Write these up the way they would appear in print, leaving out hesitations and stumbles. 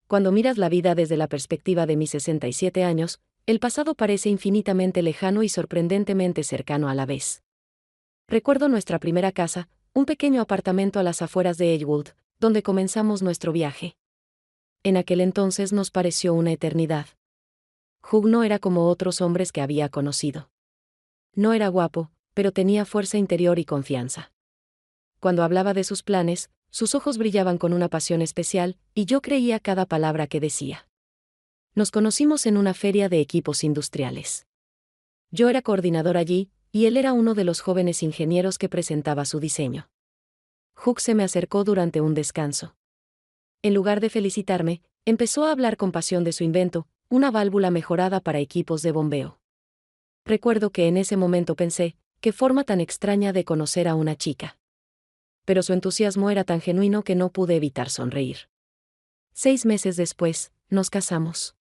cuando miras la vida desde la perspectiva de mis 67 años, el pasado parece infinitamente lejano y sorprendentemente cercano a la vez. Recuerdo nuestra primera casa, un pequeño apartamento a las afueras de Edgewood, donde comenzamos nuestro viaje. En aquel entonces nos pareció una eternidad. Hugh no era como otros hombres que había conocido. No era guapo, pero tenía fuerza interior y confianza. Cuando hablaba de sus planes, sus ojos brillaban con una pasión especial, y yo creía cada palabra que decía. Nos conocimos en una feria de equipos industriales. Yo era coordinador allí, y él era uno de los jóvenes ingenieros que presentaba su diseño. Hugh se me acercó durante un descanso. En lugar de felicitarme, empezó a hablar con pasión de su invento, una válvula mejorada para equipos de bombeo. Recuerdo que en ese momento pensé, qué forma tan extraña de conocer a una chica. Pero su entusiasmo era tan genuino que no pude evitar sonreír. 6 meses después, nos casamos.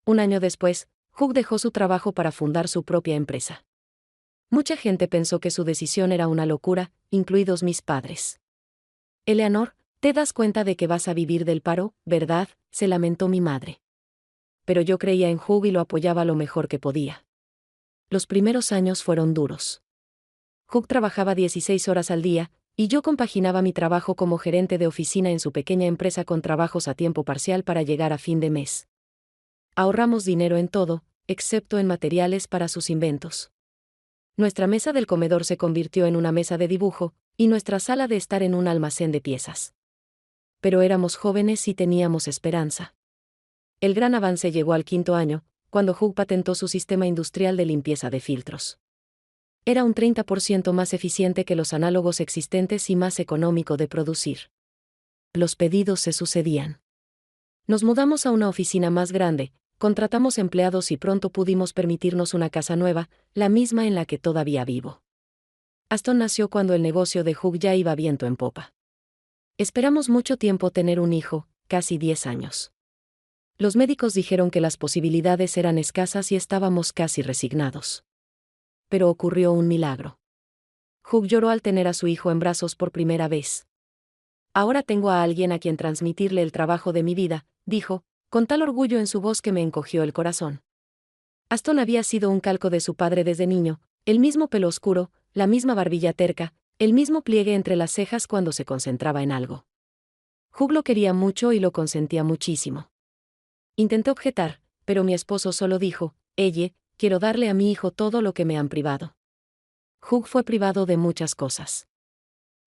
Un año después, Hugh dejó su trabajo para fundar su propia empresa. Mucha gente pensó que su decisión era una locura, incluidos mis padres. Eleanor, te das cuenta de que vas a vivir del paro, ¿verdad?, se lamentó mi madre. Pero yo creía en Hugh y lo apoyaba lo mejor que podía. Los primeros años fueron duros. Hugh trabajaba 16 horas al día, y yo compaginaba mi trabajo como gerente de oficina en su pequeña empresa con trabajos a tiempo parcial para llegar a fin de mes. Ahorramos dinero en todo, excepto en materiales para sus inventos. Nuestra mesa del comedor se convirtió en una mesa de dibujo, y nuestra sala de estar en un almacén de piezas. Pero éramos jóvenes y teníamos esperanza. El gran avance llegó al 5.º año, cuando Hugh patentó su sistema industrial de limpieza de filtros. Era un 30% más eficiente que los análogos existentes y más económico de producir. Los pedidos se sucedían. Nos mudamos a una oficina más grande, contratamos empleados y pronto pudimos permitirnos una casa nueva, la misma en la que todavía vivo. Aston nació cuando el negocio de Hugh ya iba viento en popa. Esperamos mucho tiempo tener un hijo, casi 10 años. Los médicos dijeron que las posibilidades eran escasas y estábamos casi resignados. Pero ocurrió un milagro. Hugh lloró al tener a su hijo en brazos por primera vez. Ahora tengo a alguien a quien transmitirle el trabajo de mi vida, dijo, con tal orgullo en su voz que me encogió el corazón. Aston había sido un calco de su padre desde niño, el mismo pelo oscuro, la misma barbilla terca, el mismo pliegue entre las cejas cuando se concentraba en algo. Hugh lo quería mucho y lo consentía muchísimo. Intenté objetar, pero mi esposo solo dijo, quiero darle a mi hijo todo lo que me han privado. Hugh fue privado de muchas cosas.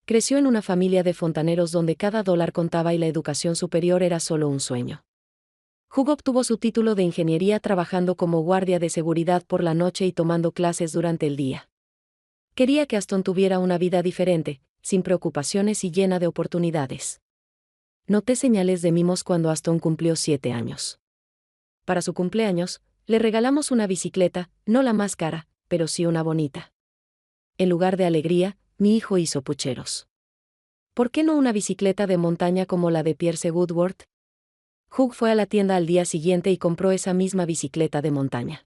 Creció en una familia de fontaneros donde cada dólar contaba y la educación superior era solo un sueño. Hugh obtuvo su título de ingeniería trabajando como guardia de seguridad por la noche y tomando clases durante el día. Quería que Aston tuviera una vida diferente, sin preocupaciones y llena de oportunidades. Noté señales de mimos cuando Aston cumplió 7 años. Para su cumpleaños, le regalamos una bicicleta, no la más cara, pero sí una bonita. En lugar de alegría, mi hijo hizo pucheros. ¿Por qué no una bicicleta de montaña como la de Pierce Woodward? Hugh fue a la tienda al día siguiente y compró esa misma bicicleta de montaña.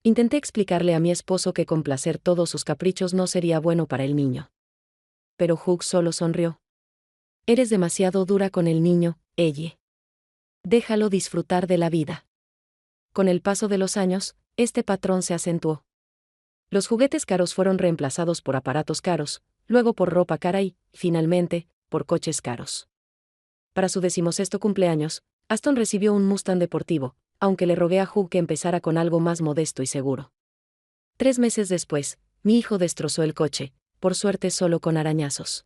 Intenté explicarle a mi esposo que complacer todos sus caprichos no sería bueno para el niño. Pero Hugh solo sonrió. Eres demasiado dura con el niño, Elle. Déjalo disfrutar de la vida. Con el paso de los años, este patrón se acentuó. Los juguetes caros fueron reemplazados por aparatos caros, luego por ropa cara y, finalmente, por coches caros. Para su 16º cumpleaños, Aston recibió un Mustang deportivo, aunque le rogué a Hugh que empezara con algo más modesto y seguro. 3 meses después, mi hijo destrozó el coche, por suerte solo con arañazos.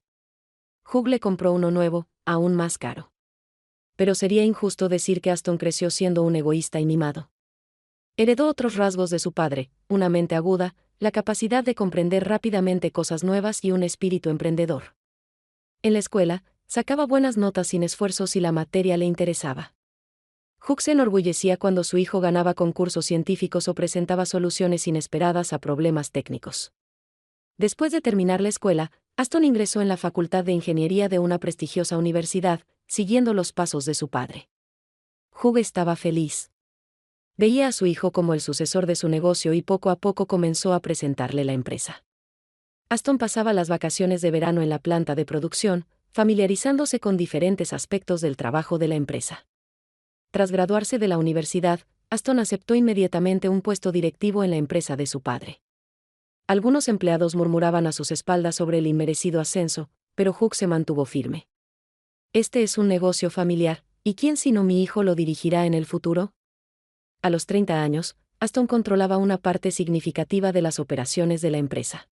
Hugh le compró uno nuevo, aún más caro. Pero sería injusto decir que Aston creció siendo un egoísta y mimado. Heredó otros rasgos de su padre, una mente aguda, la capacidad de comprender rápidamente cosas nuevas y un espíritu emprendedor. En la escuela, sacaba buenas notas sin esfuerzo si la materia le interesaba. Hugh se enorgullecía cuando su hijo ganaba concursos científicos o presentaba soluciones inesperadas a problemas técnicos. Después de terminar la escuela, Aston ingresó en la Facultad de Ingeniería de una prestigiosa universidad, siguiendo los pasos de su padre. Hugh estaba feliz. Veía a su hijo como el sucesor de su negocio y poco a poco comenzó a presentarle la empresa. Aston pasaba las vacaciones de verano en la planta de producción, familiarizándose con diferentes aspectos del trabajo de la empresa. Tras graduarse de la universidad, Aston aceptó inmediatamente un puesto directivo en la empresa de su padre. Algunos empleados murmuraban a sus espaldas sobre el inmerecido ascenso, pero Hugh se mantuvo firme. Este es un negocio familiar, ¿y quién sino mi hijo lo dirigirá en el futuro? A los 30 años, Aston controlaba una parte significativa de las operaciones de la empresa.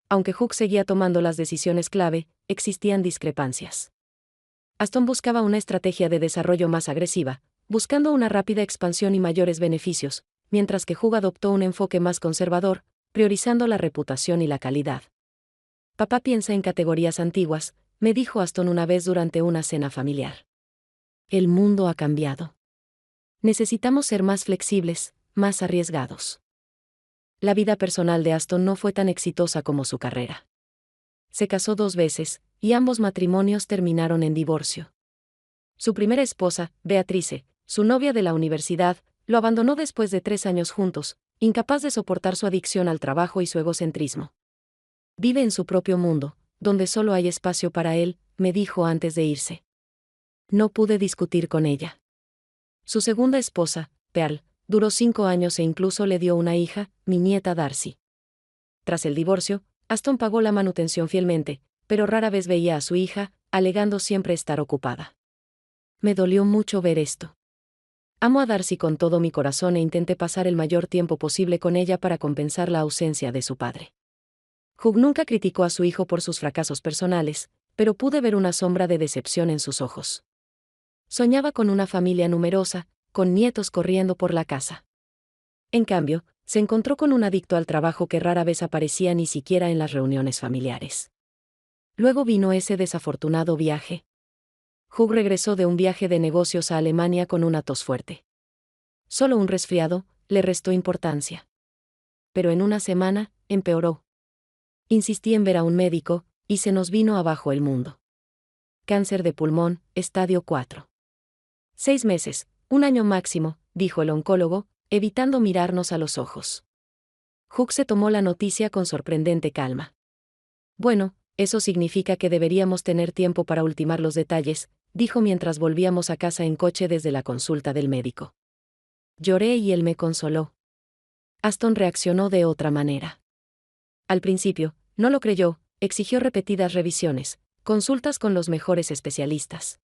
Aunque Hugh seguía tomando las decisiones clave, existían discrepancias. Aston buscaba una estrategia de desarrollo más agresiva, buscando una rápida expansión y mayores beneficios, mientras que Hugh adoptó un enfoque más conservador, priorizando la reputación y la calidad. Papá piensa en categorías antiguas, me dijo Aston una vez durante una cena familiar. El mundo ha cambiado. Necesitamos ser más flexibles, más arriesgados. La vida personal de Aston no fue tan exitosa como su carrera. Se casó 2 veces, y ambos matrimonios terminaron en divorcio. Su primera esposa, Beatrice, su novia de la universidad, lo abandonó después de 3 años juntos, incapaz de soportar su adicción al trabajo y su egocentrismo. Vive en su propio mundo, donde solo hay espacio para él, me dijo antes de irse. No pude discutir con ella. Su segunda esposa, Pearl, duró 5 años e incluso le dio una hija, mi nieta Darcy. Tras el divorcio, Aston pagó la manutención fielmente, pero rara vez veía a su hija, alegando siempre estar ocupada. Me dolió mucho ver esto. Amo a Darcy con todo mi corazón e intenté pasar el mayor tiempo posible con ella para compensar la ausencia de su padre. Hugh nunca criticó a su hijo por sus fracasos personales, pero pude ver una sombra de decepción en sus ojos. Soñaba con una familia numerosa, con nietos corriendo por la casa. En cambio, se encontró con un adicto al trabajo que rara vez aparecía ni siquiera en las reuniones familiares. Luego vino ese desafortunado viaje. Hugh regresó de un viaje de negocios a Alemania con una tos fuerte. Solo un resfriado, le restó importancia. Pero en una semana, empeoró. Insistí en ver a un médico, y se nos vino abajo el mundo. Cáncer de pulmón, estadio 4. 6 meses, 1 año máximo, dijo el oncólogo, evitando mirarnos a los ojos. Hugh se tomó la noticia con sorprendente calma. Bueno, eso significa que deberíamos tener tiempo para ultimar los detalles, dijo mientras volvíamos a casa en coche desde la consulta del médico. Lloré y él me consoló. Aston reaccionó de otra manera. Al principio, no lo creyó, exigió repetidas revisiones, consultas con los mejores especialistas.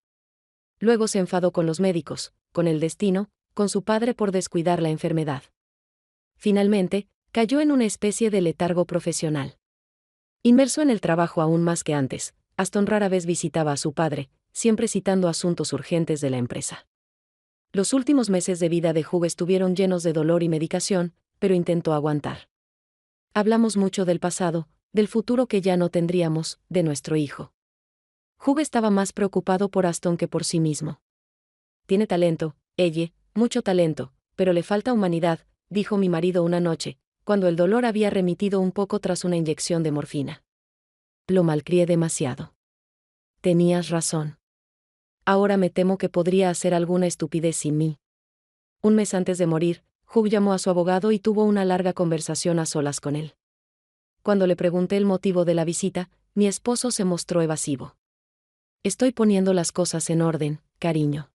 Luego se enfadó con los médicos, con el destino, con su padre por descuidar la enfermedad. Finalmente, cayó en una especie de letargo profesional. Inmerso en el trabajo aún más que antes, Aston rara vez visitaba a su padre, siempre citando asuntos urgentes de la empresa. Los últimos meses de vida de Hugh estuvieron llenos de dolor y medicación, pero intentó aguantar. Hablamos mucho del pasado, del futuro que ya no tendríamos, de nuestro hijo. Hugh estaba más preocupado por Aston que por sí mismo. Tiene talento, ella, mucho talento, pero le falta humanidad, dijo mi marido una noche, cuando el dolor había remitido un poco tras una inyección de morfina. Lo malcrié demasiado. Tenías razón. Ahora me temo que podría hacer alguna estupidez sin mí. Un mes antes de morir, Hugh llamó a su abogado y tuvo una larga conversación a solas con él. Cuando le pregunté el motivo de la visita, mi esposo se mostró evasivo. Estoy poniendo las cosas en orden, cariño.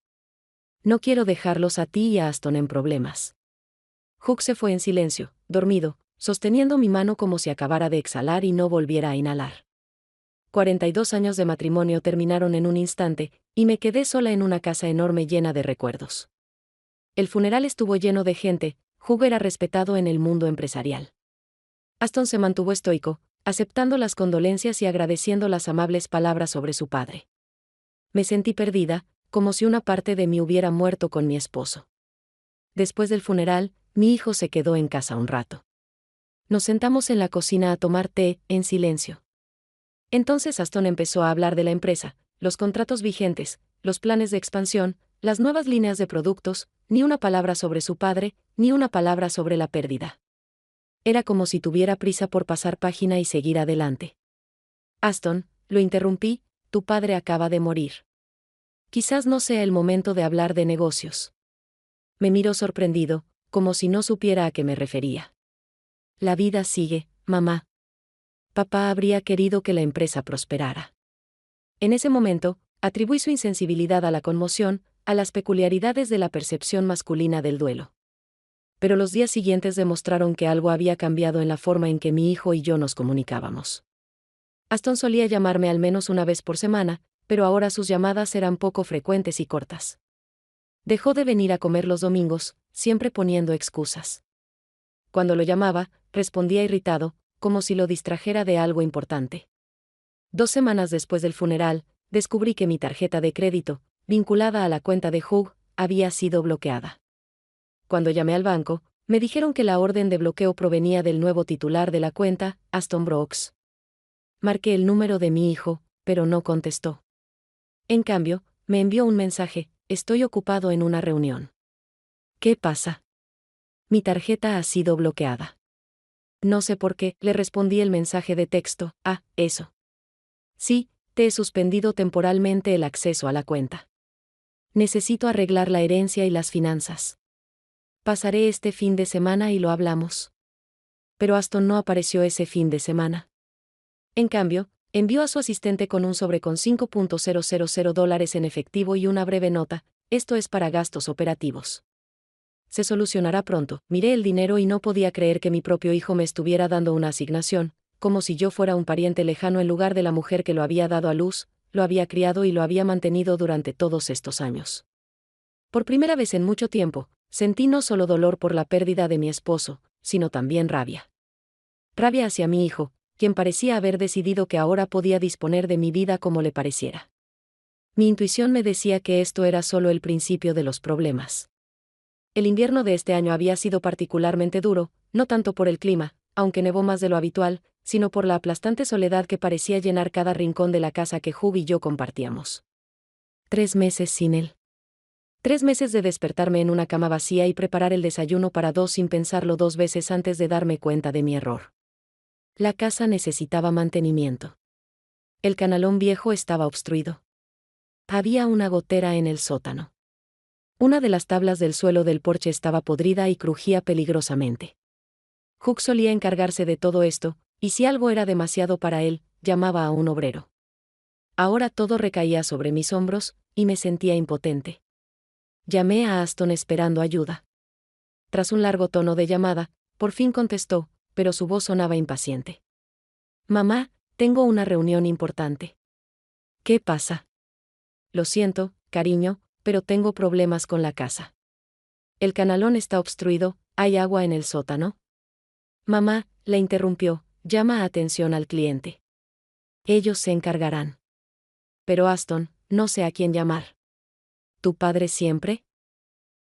No quiero dejarlos a ti y a Aston en problemas. Hugh se fue en silencio, dormido, sosteniendo mi mano como si acabara de exhalar y no volviera a inhalar. 42 años de matrimonio terminaron en un instante, y me quedé sola en una casa enorme llena de recuerdos. El funeral estuvo lleno de gente, Hugh era respetado en el mundo empresarial. Aston se mantuvo estoico, aceptando las condolencias y agradeciendo las amables palabras sobre su padre. Me sentí perdida, como si una parte de mí hubiera muerto con mi esposo. Después del funeral, mi hijo se quedó en casa un rato. Nos sentamos en la cocina a tomar té, en silencio. Entonces Aston empezó a hablar de la empresa, los contratos vigentes, los planes de expansión, las nuevas líneas de productos, ni una palabra sobre su padre, ni una palabra sobre la pérdida. Era como si tuviera prisa por pasar página y seguir adelante. Aston, lo interrumpí, tu padre acaba de morir. Quizás no sea el momento de hablar de negocios. Me miró sorprendido, como si no supiera a qué me refería. La vida sigue, mamá. Papá habría querido que la empresa prosperara. En ese momento, atribuí su insensibilidad a la conmoción, a las peculiaridades de la percepción masculina del duelo. Pero los días siguientes demostraron que algo había cambiado en la forma en que mi hijo y yo nos comunicábamos. Aston solía llamarme al menos una vez por semana, pero ahora sus llamadas eran poco frecuentes y cortas. Dejó de venir a comer los domingos, siempre poniendo excusas. Cuando lo llamaba, respondía irritado, como si lo distrajera de algo importante. 2 semanas después del funeral, descubrí que mi tarjeta de crédito, vinculada a la cuenta de Hugh, había sido bloqueada. Cuando llamé al banco, me dijeron que la orden de bloqueo provenía del nuevo titular de la cuenta, Aston Brooks. Marqué el número de mi hijo, pero no contestó. En cambio, me envió un mensaje: estoy ocupado en una reunión. ¿Qué pasa? Mi tarjeta ha sido bloqueada. No sé por qué, le respondí el mensaje de texto: eso. Sí, te he suspendido temporalmente el acceso a la cuenta. Necesito arreglar la herencia y las finanzas. Pasaré este fin de semana y lo hablamos. Pero Aston no apareció ese fin de semana. En cambio, envió a su asistente con un sobre con $5,000 en efectivo y una breve nota: esto es para gastos operativos. Se solucionará pronto. Miré el dinero y no podía creer que mi propio hijo me estuviera dando una asignación, como si yo fuera un pariente lejano en lugar de la mujer que lo había dado a luz, lo había criado y lo había mantenido durante todos estos años. Por primera vez en mucho tiempo, sentí no solo dolor por la pérdida de mi esposo, sino también rabia. Rabia hacia mi hijo, quien parecía haber decidido que ahora podía disponer de mi vida como le pareciera. Mi intuición me decía que esto era solo el principio de los problemas. El invierno de este año había sido particularmente duro, no tanto por el clima, aunque nevó más de lo habitual, sino por la aplastante soledad que parecía llenar cada rincón de la casa que Hugh y yo compartíamos. 3 meses sin él. 3 meses de despertarme en una cama vacía y preparar el desayuno para 2 sin pensarlo 2 veces antes de darme cuenta de mi error. La casa necesitaba mantenimiento. El canalón viejo estaba obstruido. Había una gotera en el sótano. Una de las tablas del suelo del porche estaba podrida y crujía peligrosamente. Hugh solía encargarse de todo esto, y si algo era demasiado para él, llamaba a un obrero. Ahora todo recaía sobre mis hombros, y me sentía impotente. Llamé a Aston esperando ayuda. Tras un largo tono de llamada, por fin contestó, pero su voz sonaba impaciente. Mamá, tengo una reunión importante. ¿Qué pasa? Lo siento, cariño, pero tengo problemas con la casa. El canalón está obstruido, ¿hay agua en el sótano? Mamá, le interrumpió, llama atención al cliente. Ellos se encargarán. Pero Aston, no sé a quién llamar. ¿Tu padre siempre?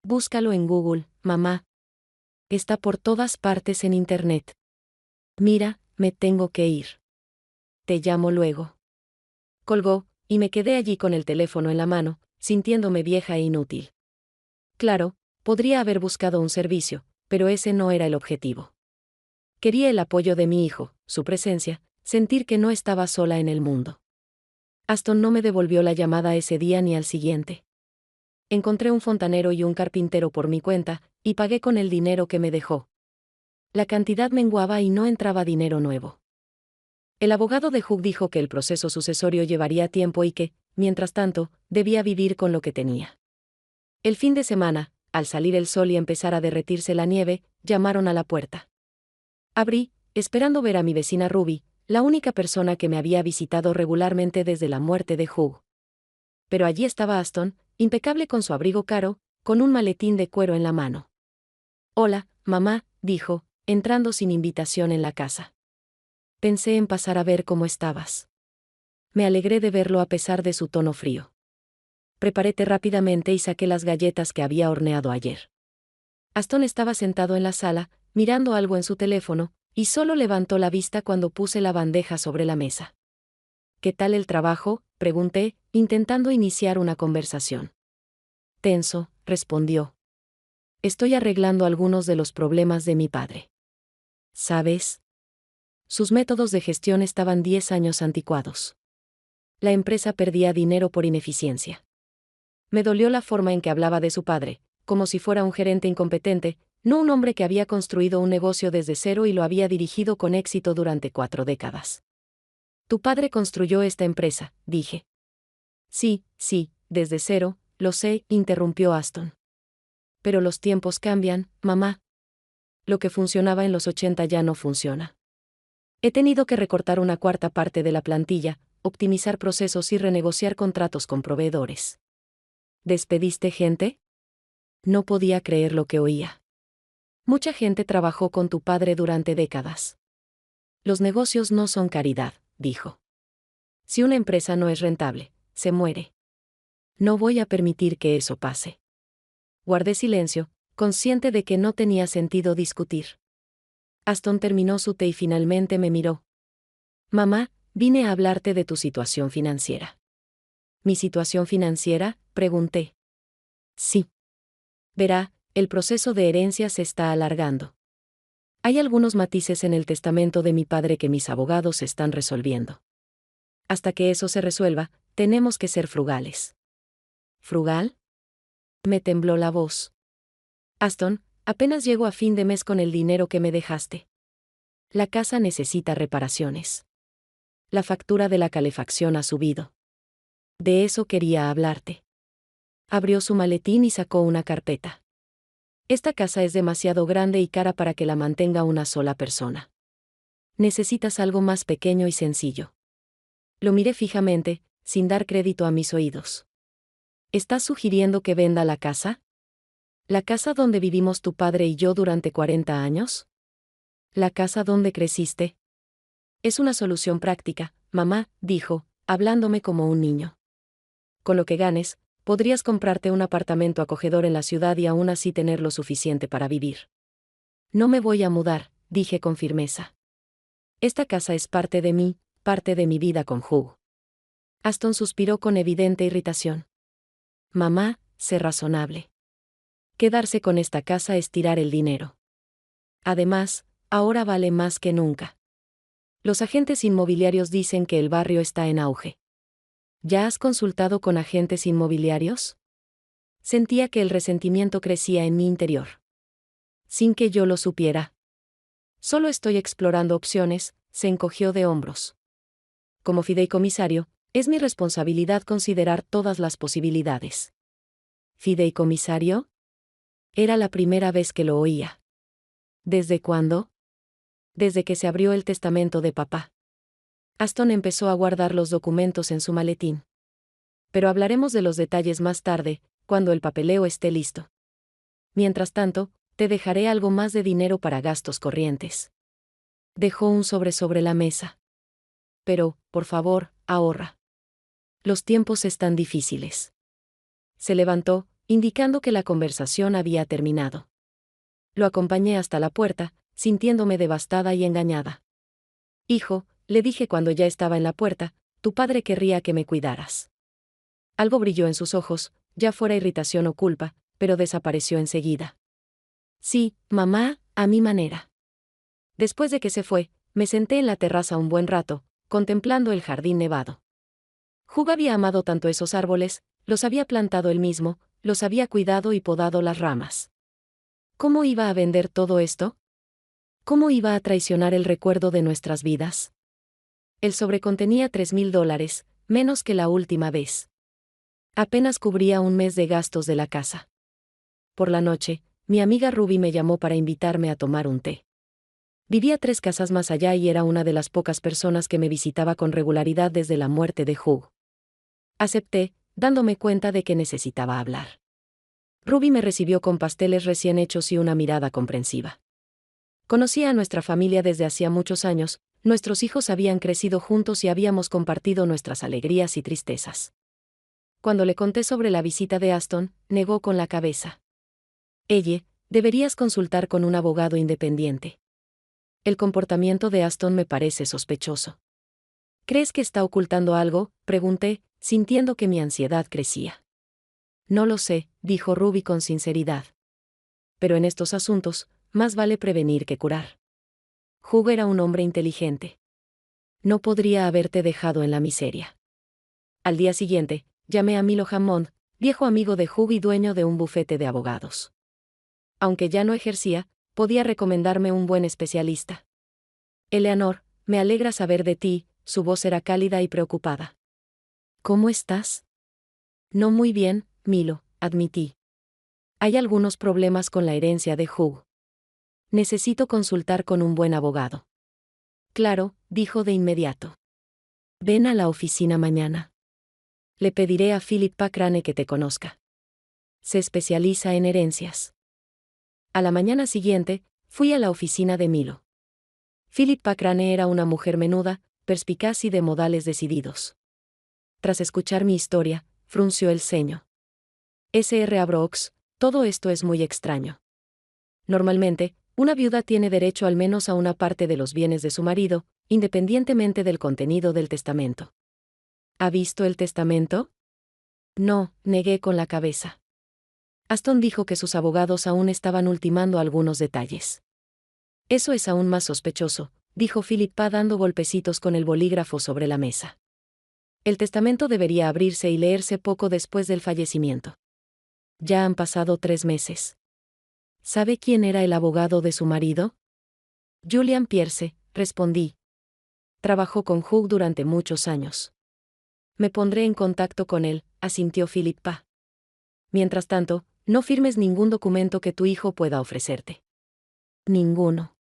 Búscalo en Google, mamá. Está por todas partes en Internet. Mira, me tengo que ir. Te llamo luego. Colgó, y me quedé allí con el teléfono en la mano, sintiéndome vieja e inútil. Claro, podría haber buscado un servicio, pero ese no era el objetivo. Quería el apoyo de mi hijo, su presencia, sentir que no estaba sola en el mundo. Aston no me devolvió la llamada ese día ni al siguiente. Encontré un fontanero y un carpintero por mi cuenta, y pagué con el dinero que me dejó. La cantidad menguaba y no entraba dinero nuevo. El abogado de Hugh dijo que el proceso sucesorio llevaría tiempo y que, mientras tanto, debía vivir con lo que tenía. El fin de semana, al salir el sol y empezar a derretirse la nieve, llamaron a la puerta. Abrí, esperando ver a mi vecina Ruby, la única persona que me había visitado regularmente desde la muerte de Hugh. Pero allí estaba Aston, impecable con su abrigo caro, con un maletín de cuero en la mano. Hola, mamá, dijo, entrando sin invitación en la casa. Pensé en pasar a ver cómo estabas. Me alegré de verlo a pesar de su tono frío. Preparé té rápidamente y saqué las galletas que había horneado ayer. Aston estaba sentado en la sala, mirando algo en su teléfono, y solo levantó la vista cuando puse la bandeja sobre la mesa. ¿Qué tal el trabajo?, pregunté, intentando iniciar una conversación. Tenso, respondió. Estoy arreglando algunos de los problemas de mi padre. ¿Sabes? Sus métodos de gestión estaban 10 años anticuados. La empresa perdía dinero por ineficiencia. Me dolió la forma en que hablaba de su padre, como si fuera un gerente incompetente, no un hombre que había construido un negocio desde cero y lo había dirigido con éxito durante 4 décadas. Tu padre construyó esta empresa, dije. Sí, desde cero, lo sé, interrumpió Aston. Pero los tiempos cambian, mamá. Lo que funcionaba en los 80 ya no funciona. He tenido que recortar una cuarta parte de la plantilla, optimizar procesos y renegociar contratos con proveedores. ¿Despediste gente? No podía creer lo que oía. Mucha gente trabajó con tu padre durante décadas. Los negocios no son caridad, dijo. Si una empresa no es rentable, se muere. No voy a permitir que eso pase. Guardé silencio, consciente de que no tenía sentido discutir. Aston terminó su té y finalmente me miró. Mamá, vine a hablarte de tu situación financiera. ¿Mi situación financiera?, pregunté. Sí. Verá, el proceso de herencia se está alargando. Hay algunos matices en el testamento de mi padre que mis abogados están resolviendo. Hasta que eso se resuelva, tenemos que ser frugales. ¿Frugal? Me tembló la voz. Aston, apenas llego a fin de mes con el dinero que me dejaste. La casa necesita reparaciones. La factura de la calefacción ha subido. De eso quería hablarte. Abrió su maletín y sacó una carpeta. Esta casa es demasiado grande y cara para que la mantenga una sola persona. Necesitas algo más pequeño y sencillo. Lo miré fijamente, sin dar crédito a mis oídos. ¿Estás sugiriendo que venda la casa? ¿La casa donde vivimos tu padre y yo durante 40 años? ¿La casa donde creciste? Es una solución práctica, mamá, dijo, hablándome como un niño. Con lo que ganes, podrías comprarte un apartamento acogedor en la ciudad y aún así tener lo suficiente para vivir. No me voy a mudar, dije con firmeza. Esta casa es parte de mí, parte de mi vida con Hugh. Aston suspiró con evidente irritación. Mamá, sé razonable. Quedarse con esta casa es tirar el dinero. Además, ahora vale más que nunca. Los agentes inmobiliarios dicen que el barrio está en auge. ¿Ya has consultado con agentes inmobiliarios? Sentía que el resentimiento crecía en mi interior. Sin que yo lo supiera. Solo estoy explorando opciones, se encogió de hombros. Como fideicomisario, es mi responsabilidad considerar todas las posibilidades. ¿Fideicomisario? Era la primera vez que lo oía. ¿Desde cuándo? Desde que se abrió el testamento de papá. Aston empezó a guardar los documentos en su maletín. Pero hablaremos de los detalles más tarde, cuando el papeleo esté listo. Mientras tanto, te dejaré algo más de dinero para gastos corrientes. Dejó un sobre la mesa. Pero, por favor, ahorra. Los tiempos están difíciles. Se levantó, indicando que la conversación había terminado. Lo acompañé hasta la puerta, sintiéndome devastada y engañada. Hijo, le dije cuando ya estaba en la puerta, tu padre querría que me cuidaras. Algo brilló en sus ojos, ya fuera irritación o culpa, pero desapareció enseguida. Sí, mamá, a mi manera. Después de que se fue, me senté en la terraza un buen rato, contemplando el jardín nevado. Hugh había amado tanto esos árboles, los había plantado él mismo, los había cuidado y podado las ramas. ¿Cómo iba a vender todo esto? ¿Cómo iba a traicionar el recuerdo de nuestras vidas? El sobre contenía $3,000, menos que la última vez. Apenas cubría un mes de gastos de la casa. Por la noche, mi amiga Ruby me llamó para invitarme a tomar un té. Vivía 3 casas más allá y era una de las pocas personas que me visitaba con regularidad desde la muerte de Hugh. Acepté, dándome cuenta de que necesitaba hablar. Ruby me recibió con pasteles recién hechos y una mirada comprensiva. Conocía a nuestra familia desde hacía muchos años, nuestros hijos habían crecido juntos y habíamos compartido nuestras alegrías y tristezas. Cuando le conté sobre la visita de Aston, negó con la cabeza. Deberías consultar con un abogado independiente. El comportamiento de Aston me parece sospechoso. ¿Crees que está ocultando algo?, pregunté, sintiendo que mi ansiedad crecía. No lo sé, dijo Ruby con sinceridad. Pero en estos asuntos, más vale prevenir que curar. Hugh era un hombre inteligente. No podría haberte dejado en la miseria. Al día siguiente, llamé a Milo Hammond, viejo amigo de Hugh y dueño de un bufete de abogados. Aunque ya no ejercía, podía recomendarme un buen especialista. Eleanor, me alegra saber de ti, su voz era cálida y preocupada. ¿Cómo estás? No muy bien, Milo, admití. Hay algunos problemas con la herencia de Hugh. Necesito consultar con un buen abogado. Claro, dijo de inmediato. Ven a la oficina mañana. Le pediré a Philippa Crane que te conozca. Se especializa en herencias. A la mañana siguiente, fui a la oficina de Milo. Philippa Crane era una mujer menuda, perspicaz y de modales decididos. Tras escuchar mi historia, frunció el ceño. Sr. Brooks, todo esto es muy extraño. Normalmente, una viuda tiene derecho al menos a una parte de los bienes de su marido, independientemente del contenido del testamento. ¿Ha visto el testamento? No, negué con la cabeza. Aston dijo que sus abogados aún estaban ultimando algunos detalles. Eso es aún más sospechoso, dijo Philippa dando golpecitos con el bolígrafo sobre la mesa. El testamento debería abrirse y leerse poco después del fallecimiento. Ya han pasado 3 meses. ¿Sabe quién era el abogado de su marido? Julian Pierce, respondí. Trabajó con Hugh durante muchos años. Me pondré en contacto con él, asintió Philippa. Mientras tanto, no firmes ningún documento que tu hijo pueda ofrecerte. Ninguno.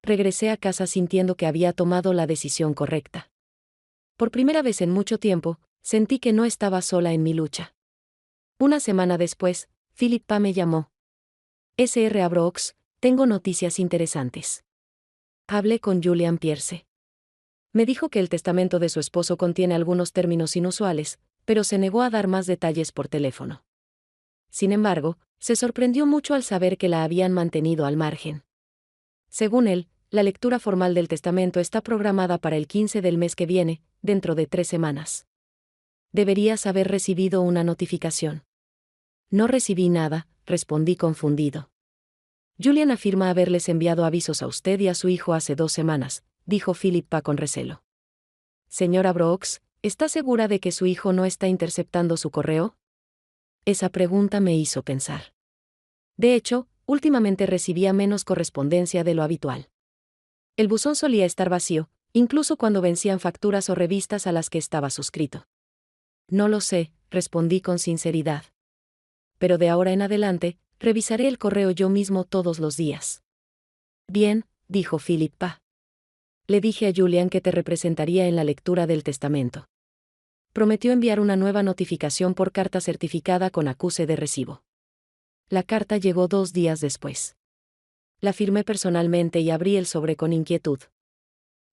Regresé a casa sintiendo que había tomado la decisión correcta. Por primera vez en mucho tiempo, sentí que no estaba sola en mi lucha. Una semana después, Philippa me llamó. Sr. Brooks, tengo noticias interesantes. Hablé con Julian Pierce. Me dijo que el testamento de su esposo contiene algunos términos inusuales, pero se negó a dar más detalles por teléfono. Sin embargo, se sorprendió mucho al saber que la habían mantenido al margen. Según él, la lectura formal del testamento está programada para el 15 del mes que viene, dentro de 3 semanas. Deberías haber recibido una notificación. No recibí nada, respondí confundido. Julian afirma haberles enviado avisos a usted y a su hijo hace 2 semanas, dijo Philippa con recelo. Señora Brooks, ¿está segura de que su hijo no está interceptando su correo? Esa pregunta me hizo pensar. De hecho, últimamente recibía menos correspondencia de lo habitual. El buzón solía estar vacío, incluso cuando vencían facturas o revistas a las que estaba suscrito. No lo sé, respondí con sinceridad. Pero de ahora en adelante, revisaré el correo yo mismo todos los días. Bien, dijo Philippa. Le dije a Julian que te representaría en la lectura del testamento. Prometió enviar una nueva notificación por carta certificada con acuse de recibo. La carta llegó 2 días después. La firmé personalmente y abrí el sobre con inquietud.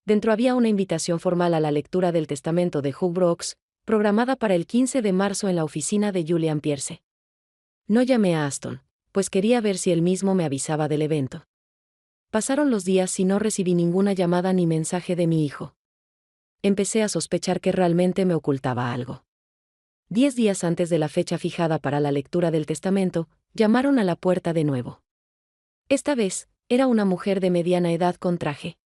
Dentro había una invitación formal a la lectura del testamento de Hugh Brooks, programada para el 15 de marzo en la oficina de Julian Pierce. No llamé a Aston, pues quería ver si él mismo me avisaba del evento. Pasaron los días y no recibí ninguna llamada ni mensaje de mi hijo. Empecé a sospechar que realmente me ocultaba algo. 10 días antes de la fecha fijada para la lectura del testamento, llamaron a la puerta de nuevo. Esta vez, era una mujer de mediana edad con traje.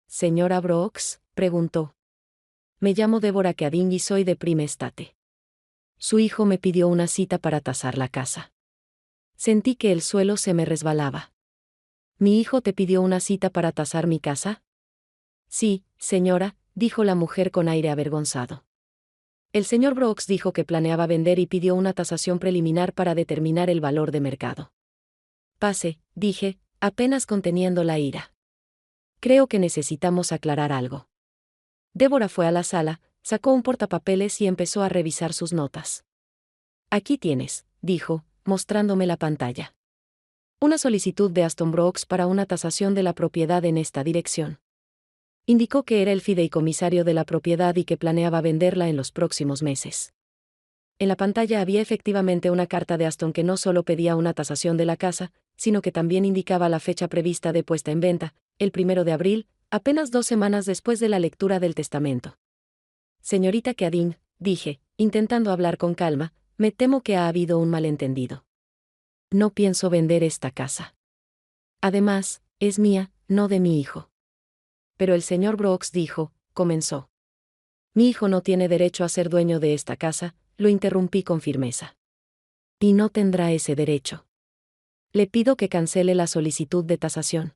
«¿Señora Brooks?», preguntó. «Me llamo Deborah Keading y soy de Prime Estate. Su hijo me pidió una cita para tasar la casa». Sentí que el suelo se me resbalaba. «¿Mi hijo te pidió una cita para tasar mi casa?». «Sí, señora», dijo la mujer con aire avergonzado. El señor Brooks dijo que planeaba vender y pidió una tasación preliminar para determinar el valor de mercado. «Pase», dije, apenas conteniendo la ira. «Creo que necesitamos aclarar algo». Débora fue a la sala, sacó un portapapeles y empezó a revisar sus notas. «Aquí tienes», dijo, mostrándome la pantalla. «Una solicitud de Aston Brooks para una tasación de la propiedad en esta dirección». Indicó que era el fideicomisario de la propiedad y que planeaba venderla en los próximos meses. En la pantalla había efectivamente una carta de Aston que no solo pedía una tasación de la casa, sino que también indicaba la fecha prevista de puesta en venta, el 1 de abril, apenas 2 semanas después de la lectura del testamento. «Señorita Keading», dije, intentando hablar con calma, «me temo que ha habido un malentendido. No pienso vender esta casa. Además, es mía, no de mi hijo». «Pero el señor Brooks dijo», comenzó. «Mi hijo no tiene derecho a ser dueño de esta casa», lo interrumpí con firmeza. «Y no tendrá ese derecho. Le pido que cancele la solicitud de tasación».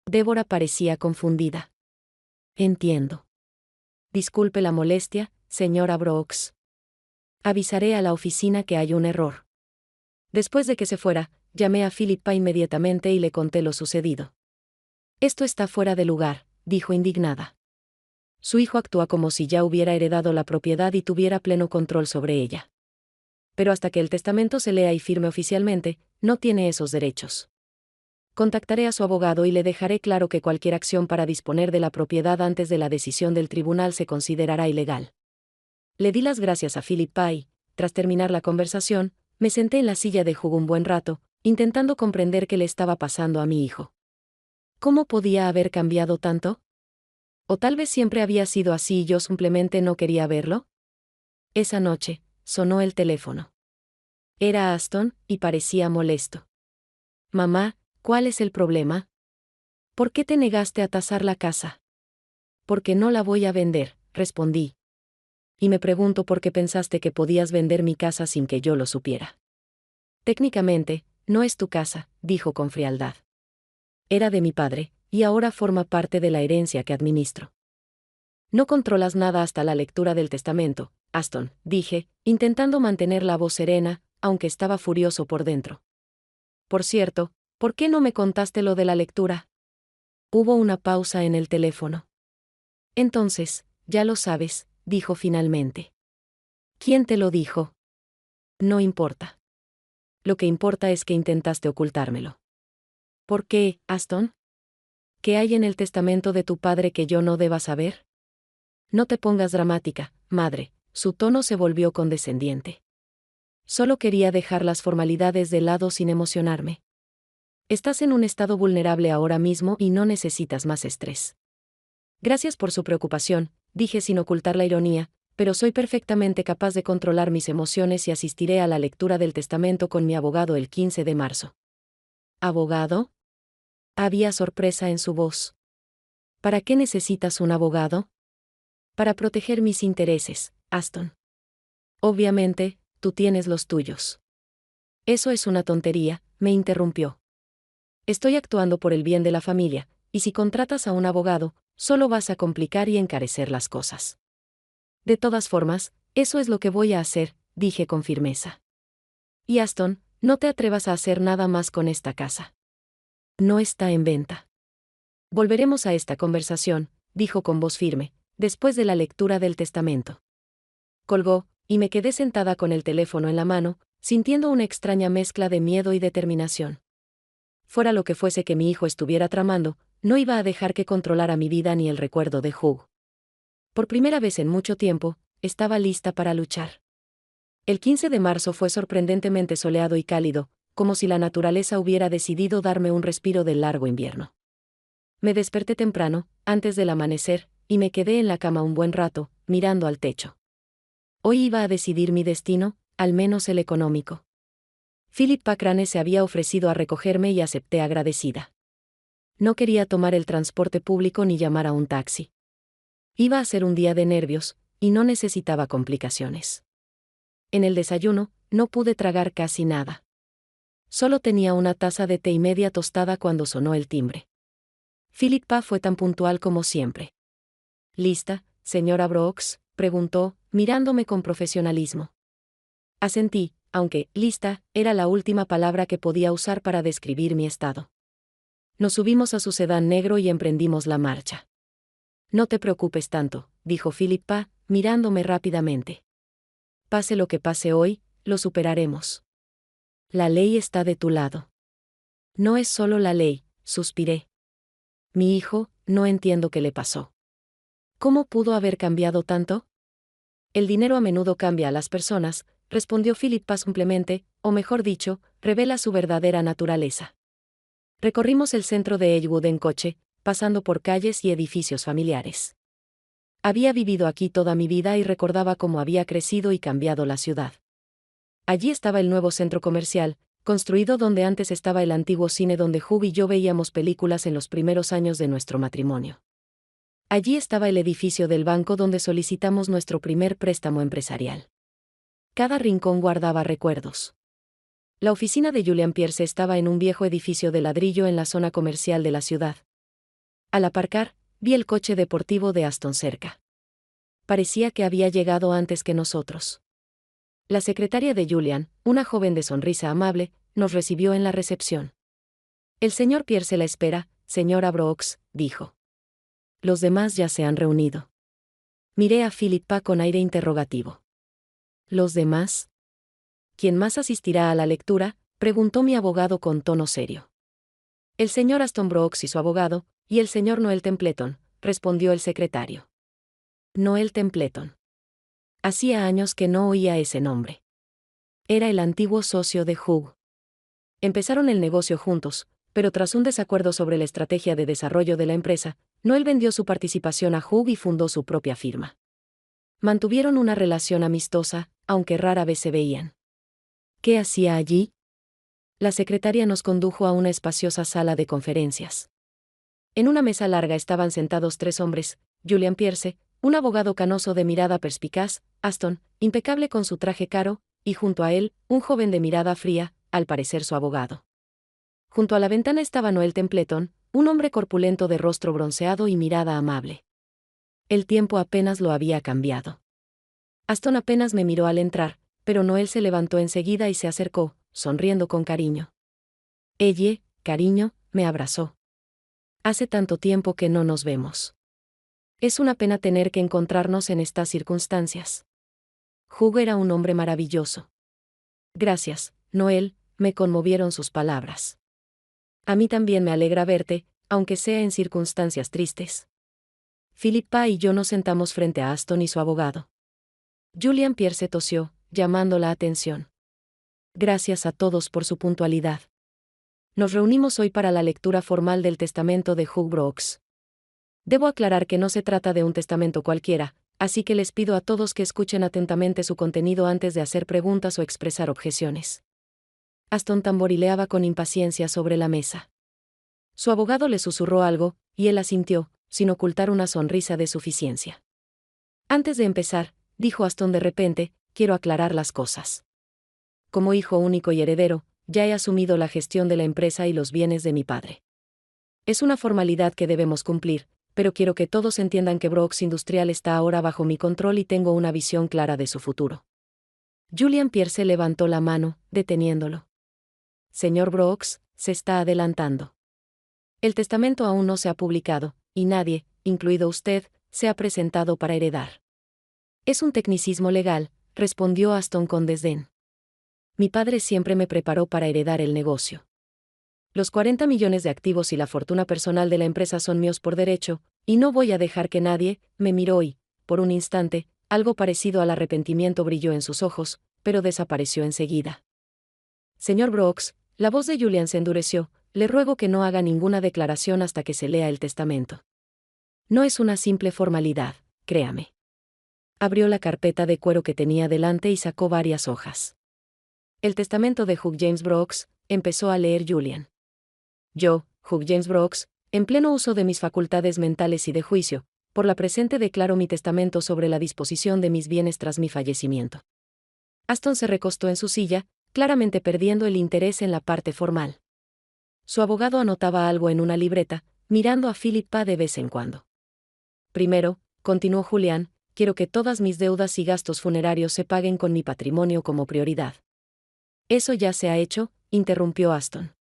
Débora parecía confundida. «Entiendo. Disculpe la molestia, señora Brooks». Avisaré a la oficina que hay un error. Después de que se fuera, llamé a Philippa inmediatamente y le conté lo sucedido. Esto está fuera de lugar, dijo indignada. Su hijo actúa como si ya hubiera heredado la propiedad y tuviera pleno control sobre ella. Pero hasta que el testamento se lea y firme oficialmente, no tiene esos derechos. Contactaré a su abogado y le dejaré claro que cualquier acción para disponer de la propiedad antes de la decisión del tribunal se considerará ilegal. Le di las gracias a Philippa y, tras terminar la conversación, me senté en la silla de Hugh un buen rato, intentando comprender qué le estaba pasando a mi hijo. ¿Cómo podía haber cambiado tanto? ¿O tal vez siempre había sido así y yo simplemente no quería verlo? Esa noche, sonó el teléfono. Era Aston, y parecía molesto. Mamá, ¿cuál es el problema? ¿Por qué te negaste a tasar la casa? Porque no la voy a vender, respondí. Y me pregunto por qué pensaste que podías vender mi casa sin que yo lo supiera. Técnicamente, no es tu casa, dijo con frialdad. Era de mi padre, y ahora forma parte de la herencia que administro. No controlas nada hasta la lectura del testamento, Aston, dije, intentando mantener la voz serena, aunque estaba furioso por dentro. Por cierto, ¿por qué no me contaste lo de la lectura? Hubo una pausa en el teléfono. Entonces, ya lo sabes, dijo finalmente. ¿Quién te lo dijo? No importa. Lo que importa es que intentaste ocultármelo. ¿Por qué, Aston? ¿Qué hay en el testamento de tu padre que yo no deba saber? No te pongas dramática, madre, su tono se volvió condescendiente. Solo quería dejar las formalidades de lado sin emocionarme. Estás en un estado vulnerable ahora mismo y no necesitas más estrés. Gracias por su preocupación, dije sin ocultar la ironía, pero soy perfectamente capaz de controlar mis emociones y asistiré a la lectura del testamento con mi abogado el 15 de marzo. ¿Abogado? Había sorpresa en su voz. ¿Para qué necesitas un abogado? Para proteger mis intereses, Aston. Obviamente, tú tienes los tuyos. Eso es una tontería, me interrumpió. Estoy actuando por el bien de la familia, y si contratas a un abogado, solo vas a complicar y encarecer las cosas. De todas formas, eso es lo que voy a hacer, dije con firmeza. Y Aston, no te atrevas a hacer nada más con esta casa. No está en venta. Volveremos a esta conversación, dijo con voz firme, después de la lectura del testamento. Colgó, y me quedé sentada con el teléfono en la mano, sintiendo una extraña mezcla de miedo y determinación. Fuera lo que fuese que mi hijo estuviera tramando, no iba a dejar que controlara mi vida ni el recuerdo de Hugh. Por primera vez en mucho tiempo, estaba lista para luchar. El 15 de marzo fue sorprendentemente soleado y cálido, como si la naturaleza hubiera decidido darme un respiro del largo invierno. Me desperté temprano, antes del amanecer, y me quedé en la cama un buen rato, mirando al techo. Hoy iba a decidir mi destino, al menos el económico. Philippa Crane se había ofrecido a recogerme y acepté agradecida. No quería tomar el transporte público ni llamar a un taxi. Iba a ser un día de nervios, y no necesitaba complicaciones. En el desayuno, no pude tragar casi nada. Solo tenía una taza de té y media tostada cuando sonó el timbre. Philippa fue tan puntual como siempre. ¿Lista, señora Brooks?, preguntó, mirándome con profesionalismo. Asentí, aunque lista era la última palabra que podía usar para describir mi estado. Nos subimos a su sedán negro y emprendimos la marcha. No te preocupes tanto, dijo Philippa, mirándome rápidamente. Pase lo que pase hoy, lo superaremos. La ley está de tu lado. No es solo la ley, suspiré. Mi hijo, no entiendo qué le pasó. ¿Cómo pudo haber cambiado tanto? El dinero a menudo cambia a las personas, respondió Philippa simplemente, o mejor dicho, revela su verdadera naturaleza. Recorrimos el centro de Edgewood en coche, pasando por calles y edificios familiares. Había vivido aquí toda mi vida y recordaba cómo había crecido y cambiado la ciudad. Allí estaba el nuevo centro comercial, construido donde antes estaba el antiguo cine donde Hugh y yo veíamos películas en los primeros años de nuestro matrimonio. Allí estaba el edificio del banco donde solicitamos nuestro primer préstamo empresarial. Cada rincón guardaba recuerdos. La oficina de Julian Pierce estaba en un viejo edificio de ladrillo en la zona comercial de la ciudad. Al aparcar, vi el coche deportivo de Aston cerca. Parecía que había llegado antes que nosotros. La secretaria de Julian, una joven de sonrisa amable, nos recibió en la recepción. El señor Pierce la espera, señora Brooks, dijo. Los demás ya se han reunido. Miré a Philippa con aire interrogativo. ¿Los demás? ¿Quién más asistirá a la lectura?, preguntó mi abogado con tono serio. El señor Aston Brooks y su abogado, y el señor Noel Templeton, respondió el secretario. Noel Templeton. Hacía años que no oía ese nombre. Era el antiguo socio de Hugh. Empezaron el negocio juntos, pero tras un desacuerdo sobre la estrategia de desarrollo de la empresa, Noel vendió su participación a Hugh y fundó su propia firma. Mantuvieron una relación amistosa, aunque rara vez se veían. ¿Qué hacía allí? La secretaria nos condujo a una espaciosa sala de conferencias. En una mesa larga estaban sentados 3 hombres: Julian Pierce, un abogado canoso de mirada perspicaz; Aston, impecable con su traje caro, y junto a él, un joven de mirada fría, al parecer su abogado. Junto a la ventana estaba Noel Templeton, un hombre corpulento de rostro bronceado y mirada amable. El tiempo apenas lo había cambiado. Aston apenas me miró al entrar, pero Noel se levantó enseguida y se acercó, sonriendo con cariño. Cariño, me abrazó. Hace tanto tiempo que no nos vemos. Es una pena tener que encontrarnos en estas circunstancias. Hugh era un hombre maravilloso. Gracias, Noel, me conmovieron sus palabras. A mí también me alegra verte, aunque sea en circunstancias tristes. Philippa y yo nos sentamos frente a Aston y su abogado. Julian Pierce tosió, llamando la atención. Gracias a todos por su puntualidad. Nos reunimos hoy para la lectura formal del testamento de Hugh Brooks. Debo aclarar que no se trata de un testamento cualquiera, así que les pido a todos que escuchen atentamente su contenido antes de hacer preguntas o expresar objeciones. Aston tamborileaba con impaciencia sobre la mesa. Su abogado le susurró algo, y él asintió, sin ocultar una sonrisa de suficiencia. Antes de empezar, dijo Aston de repente, quiero aclarar las cosas. Como hijo único y heredero, ya he asumido la gestión de la empresa y los bienes de mi padre. Es una formalidad que debemos cumplir, pero quiero que todos entiendan que Brooks Industrial está ahora bajo mi control y tengo una visión clara de su futuro. Julian Pierce levantó la mano, deteniéndolo. Señor Brooks, se está adelantando. El testamento aún no se ha publicado, y nadie, incluido usted, se ha presentado para heredar. Es un tecnicismo legal, respondió Aston con desdén. Mi padre siempre me preparó para heredar el negocio. Los 40 millones de activos y la fortuna personal de la empresa son míos por derecho, y no voy a dejar que nadie, me miró y, por un instante, algo parecido al arrepentimiento brilló en sus ojos, pero desapareció enseguida. Señor Brooks, la voz de Julian se endureció, le ruego que no haga ninguna declaración hasta que se lea el testamento. No es una simple formalidad, créame. Abrió la carpeta de cuero que tenía delante y sacó varias hojas. El testamento de Hugh James Brooks, empezó a leer Julian. Yo, Hugh James Brooks, en pleno uso de mis facultades mentales y de juicio, por la presente declaro mi testamento sobre la disposición de mis bienes tras mi fallecimiento. Aston se recostó en su silla, claramente perdiendo el interés en la parte formal. Su abogado anotaba algo en una libreta, mirando a Philippa de vez en cuando. Primero, continuó Julian, quiero que todas mis deudas y gastos funerarios se paguen con mi patrimonio como prioridad. Eso ya se ha hecho, interrumpió Aston.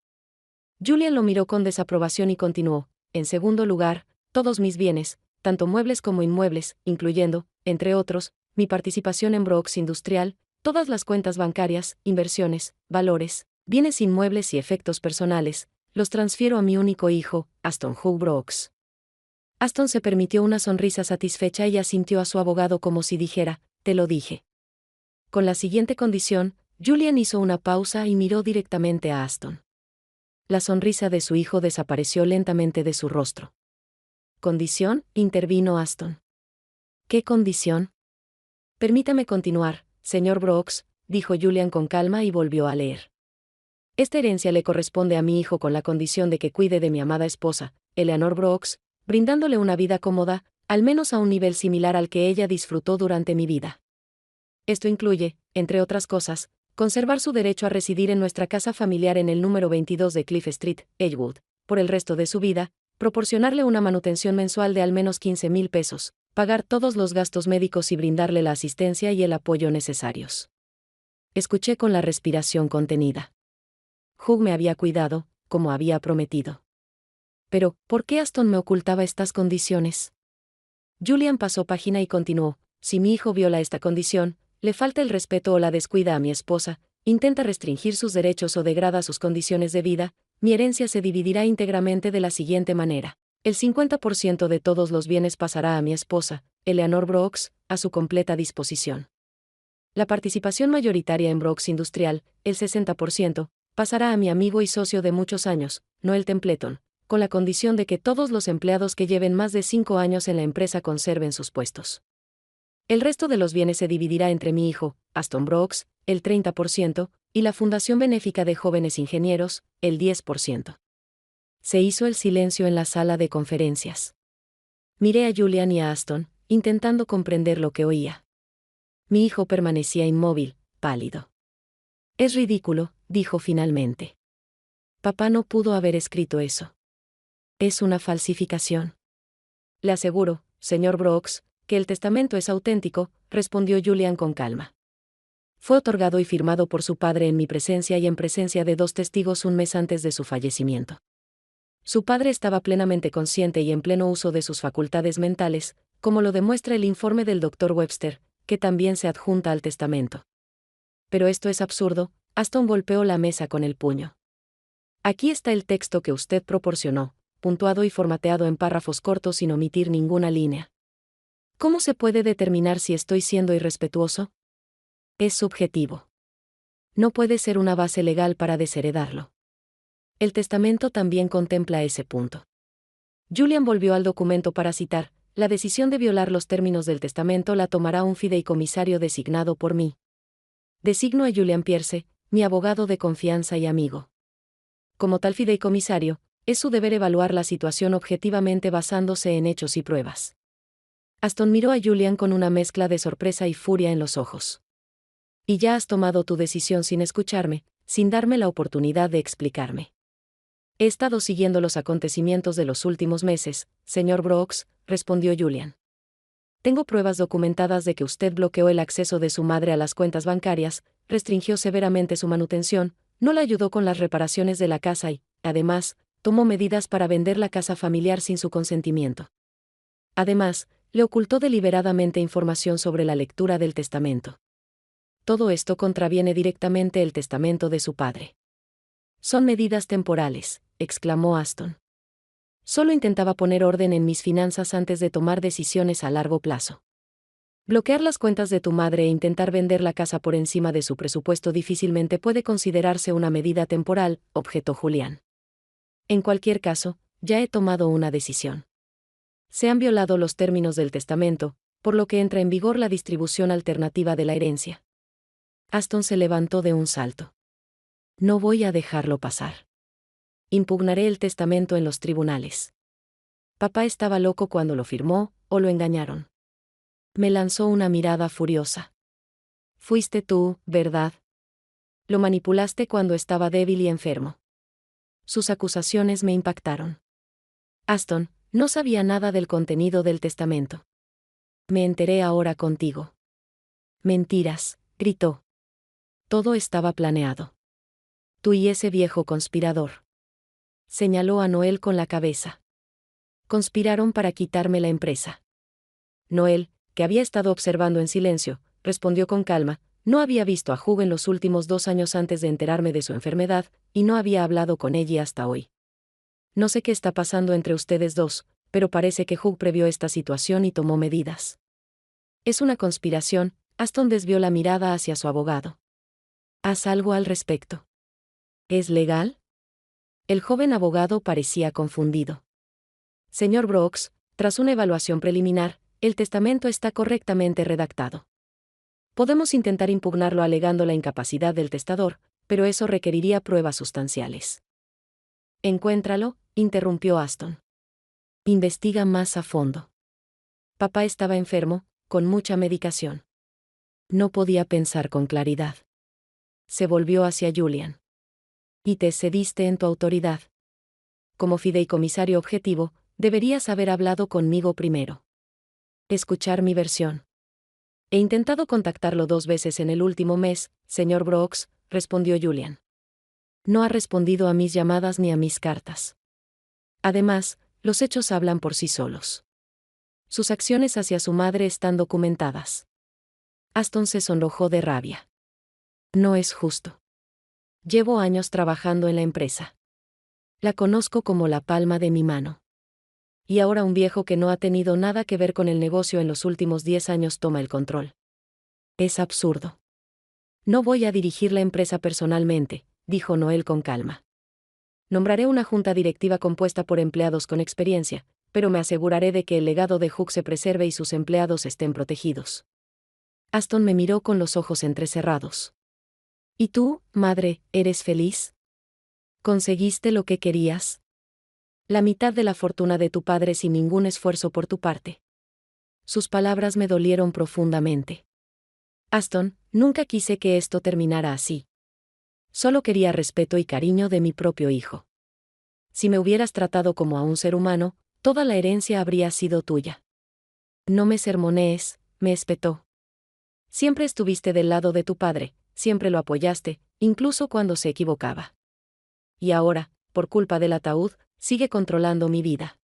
Julian lo miró con desaprobación y continuó, en segundo lugar, todos mis bienes, tanto muebles como inmuebles, incluyendo, entre otros, mi participación en Brooks Industrial, todas las cuentas bancarias, inversiones, valores, bienes inmuebles y efectos personales, los transfiero a mi único hijo, Aston Hugh Brooks. Aston se permitió una sonrisa satisfecha y asintió a su abogado como si dijera, te lo dije. Con la siguiente condición, Julian hizo una pausa y miró directamente a Aston. La sonrisa de su hijo desapareció lentamente de su rostro. ¿Condición?, intervino Aston. ¿Qué condición? Permítame continuar, señor Brooks, dijo Julian con calma y volvió a leer. Esta herencia le corresponde a mi hijo con la condición de que cuide de mi amada esposa, Eleanor Brooks, brindándole una vida cómoda, al menos a un nivel similar al que ella disfrutó durante mi vida. Esto incluye, entre otras cosas, conservar su derecho a residir en nuestra casa familiar en el número 22 de Cliff Street, Edgewood, por el resto de su vida, proporcionarle una manutención mensual de al menos 15,000 pesos, pagar todos los gastos médicos y brindarle la asistencia y el apoyo necesarios. escuché con la respiración contenida. Hugh me había cuidado, como había prometido. Pero, ¿por qué Aston me ocultaba estas condiciones? Julian pasó página y continuó: si mi hijo viola esta condición, le falta el respeto o la descuida a mi esposa, intenta restringir sus derechos o degrada sus condiciones de vida, mi herencia se dividirá íntegramente de la siguiente manera. El 50% de todos los bienes pasará a mi esposa, Eleanor Brooks, a su completa disposición. La participación mayoritaria en Brooks Industrial, el 60%, pasará a mi amigo y socio de muchos años, Noel Templeton, con la condición de que todos los empleados que lleven más de 5 años en la empresa conserven sus puestos. El resto de los bienes se dividirá entre mi hijo, Aston Brooks, el 30%, y la Fundación Benéfica de Jóvenes Ingenieros, el 10%. Se hizo el silencio en la sala de conferencias. Miré a Julian y a Aston, intentando comprender lo que oía. Mi hijo permanecía inmóvil, pálido. Es ridículo, dijo finalmente. Papá no pudo haber escrito eso. Es una falsificación. Le aseguro, señor Brooks, que el testamento es auténtico, respondió Julian con calma. Fue otorgado y firmado por su padre en mi presencia y en presencia de 2 testigos un mes antes de su fallecimiento. Su padre estaba plenamente consciente y en pleno uso de sus facultades mentales, como lo demuestra el informe del Dr. Webster, que también se adjunta al testamento. Pero esto es absurdo, Aston golpeó la mesa con el puño. Aquí está el texto que usted proporcionó, puntuado y formateado en párrafos cortos sin omitir ninguna línea. ¿Cómo se puede determinar si estoy siendo irrespetuoso? Es subjetivo. No puede ser una base legal para desheredarlo. El testamento también contempla ese punto. Julian volvió al documento para citar: la decisión de violar los términos del testamento la tomará un fideicomisario designado por mí. Designo a Julian Pierce, mi abogado de confianza y amigo. Como tal fideicomisario, es su deber evaluar la situación objetivamente basándose en hechos y pruebas. Aston miró a Julian con una mezcla de sorpresa y furia en los ojos. Y ya has tomado tu decisión sin escucharme, sin darme la oportunidad de explicarme. He estado siguiendo los acontecimientos de los últimos meses, señor Brooks, respondió Julian. Tengo pruebas documentadas de que usted bloqueó el acceso de su madre a las cuentas bancarias, restringió severamente su manutención, no la ayudó con las reparaciones de la casa y, además, tomó medidas para vender la casa familiar sin su consentimiento. Además, le ocultó deliberadamente información sobre la lectura del testamento. Todo esto contraviene directamente el testamento de su padre. Son medidas temporales, exclamó Aston. Solo intentaba poner orden en mis finanzas antes de tomar decisiones a largo plazo. Bloquear las cuentas de tu madre e intentar vender la casa por encima de su presupuesto difícilmente puede considerarse una medida temporal, objetó Julian. En cualquier caso, ya he tomado una decisión. Se han violado los términos del testamento, por lo que entra en vigor la distribución alternativa de la herencia. Aston se levantó de un salto. No voy a dejarlo pasar. Impugnaré el testamento en los tribunales. Papá estaba loco cuando lo firmó, o lo engañaron. Me lanzó una mirada furiosa. Fuiste tú, ¿verdad? Lo manipulaste cuando estaba débil y enfermo. Sus acusaciones me impactaron. Aston, no sabía nada del contenido del testamento. Me enteré ahora contigo. Mentiras, gritó. Todo estaba planeado. Tú y ese viejo conspirador. Señaló a Noel con la cabeza. Conspiraron para quitarme la empresa. Noel, que había estado observando en silencio, respondió con calma: no había visto a Hugh en los últimos 2 años antes de enterarme de su enfermedad, y no había hablado con ella hasta hoy. No sé qué está pasando entre ustedes dos, pero parece que Hugh previó esta situación y tomó medidas. Es una conspiración. Aston desvió la mirada hacia su abogado. Haz algo al respecto. ¿Es legal? El joven abogado parecía confundido. Señor Brooks, tras una evaluación preliminar, el testamento está correctamente redactado. Podemos intentar impugnarlo alegando la incapacidad del testador, pero eso requeriría pruebas sustanciales. Encuéntralo, interrumpió Aston. Investiga más a fondo. Papá estaba enfermo, con mucha medicación. No podía pensar con claridad. Se volvió hacia Julian. Y te excediste en tu autoridad. Como fideicomisario objetivo, deberías haber hablado conmigo primero. Escuchar mi versión. He intentado contactarlo 2 veces en el último mes, señor Brooks, respondió Julian. No ha respondido a mis llamadas ni a mis cartas. Además, los hechos hablan por sí solos. Sus acciones hacia su madre están documentadas. Aston se sonrojó de rabia. No es justo. Llevo años trabajando en la empresa. La conozco como la palma de mi mano. Y ahora un viejo que no ha tenido nada que ver con el negocio en los últimos 10 años toma el control. Es absurdo. No voy a dirigir la empresa personalmente, dijo Noel con calma. Nombraré una junta directiva compuesta por empleados con experiencia, pero me aseguraré de que el legado de Hugh se preserve y sus empleados estén protegidos. Aston me miró con los ojos entrecerrados. ¿Y tú, madre, eres feliz? ¿Conseguiste lo que querías? La mitad de la fortuna de tu padre sin ningún esfuerzo por tu parte. Sus palabras me dolieron profundamente. Aston, nunca quise que esto terminara así. Solo quería respeto y cariño de mi propio hijo. Si me hubieras tratado como a un ser humano, toda la herencia habría sido tuya. No me sermonees, me espetó. Siempre estuviste del lado de tu padre, siempre lo apoyaste, incluso cuando se equivocaba. Y ahora, por culpa del ataúd, sigue controlando mi vida.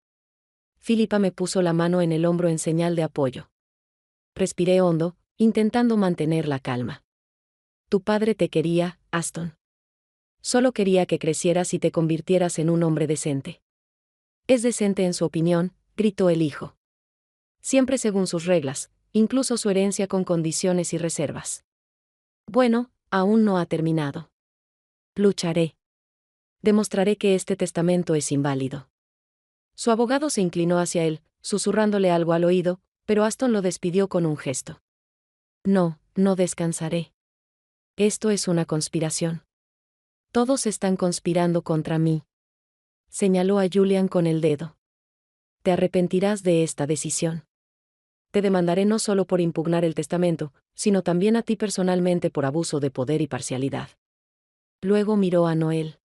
Philippa me puso la mano en el hombro en señal de apoyo. Respiré hondo, intentando mantener la calma. Tu padre te quería, Aston. Solo quería que crecieras y te convirtieras en un hombre decente. Es decente en su opinión, gritó el hijo. Siempre según sus reglas, incluso su herencia con condiciones y reservas. Bueno, aún no ha terminado. Lucharé. Demostraré que este testamento es inválido. Su abogado se inclinó hacia él, susurrándole algo al oído, pero Aston lo despidió con un gesto. No, no descansaré. Esto es una conspiración. Todos están conspirando contra mí. Señaló a Julian con el dedo. Te arrepentirás de esta decisión. Te demandaré no solo por impugnar el testamento, sino también a ti personalmente por abuso de poder y parcialidad. Luego miró a Noel.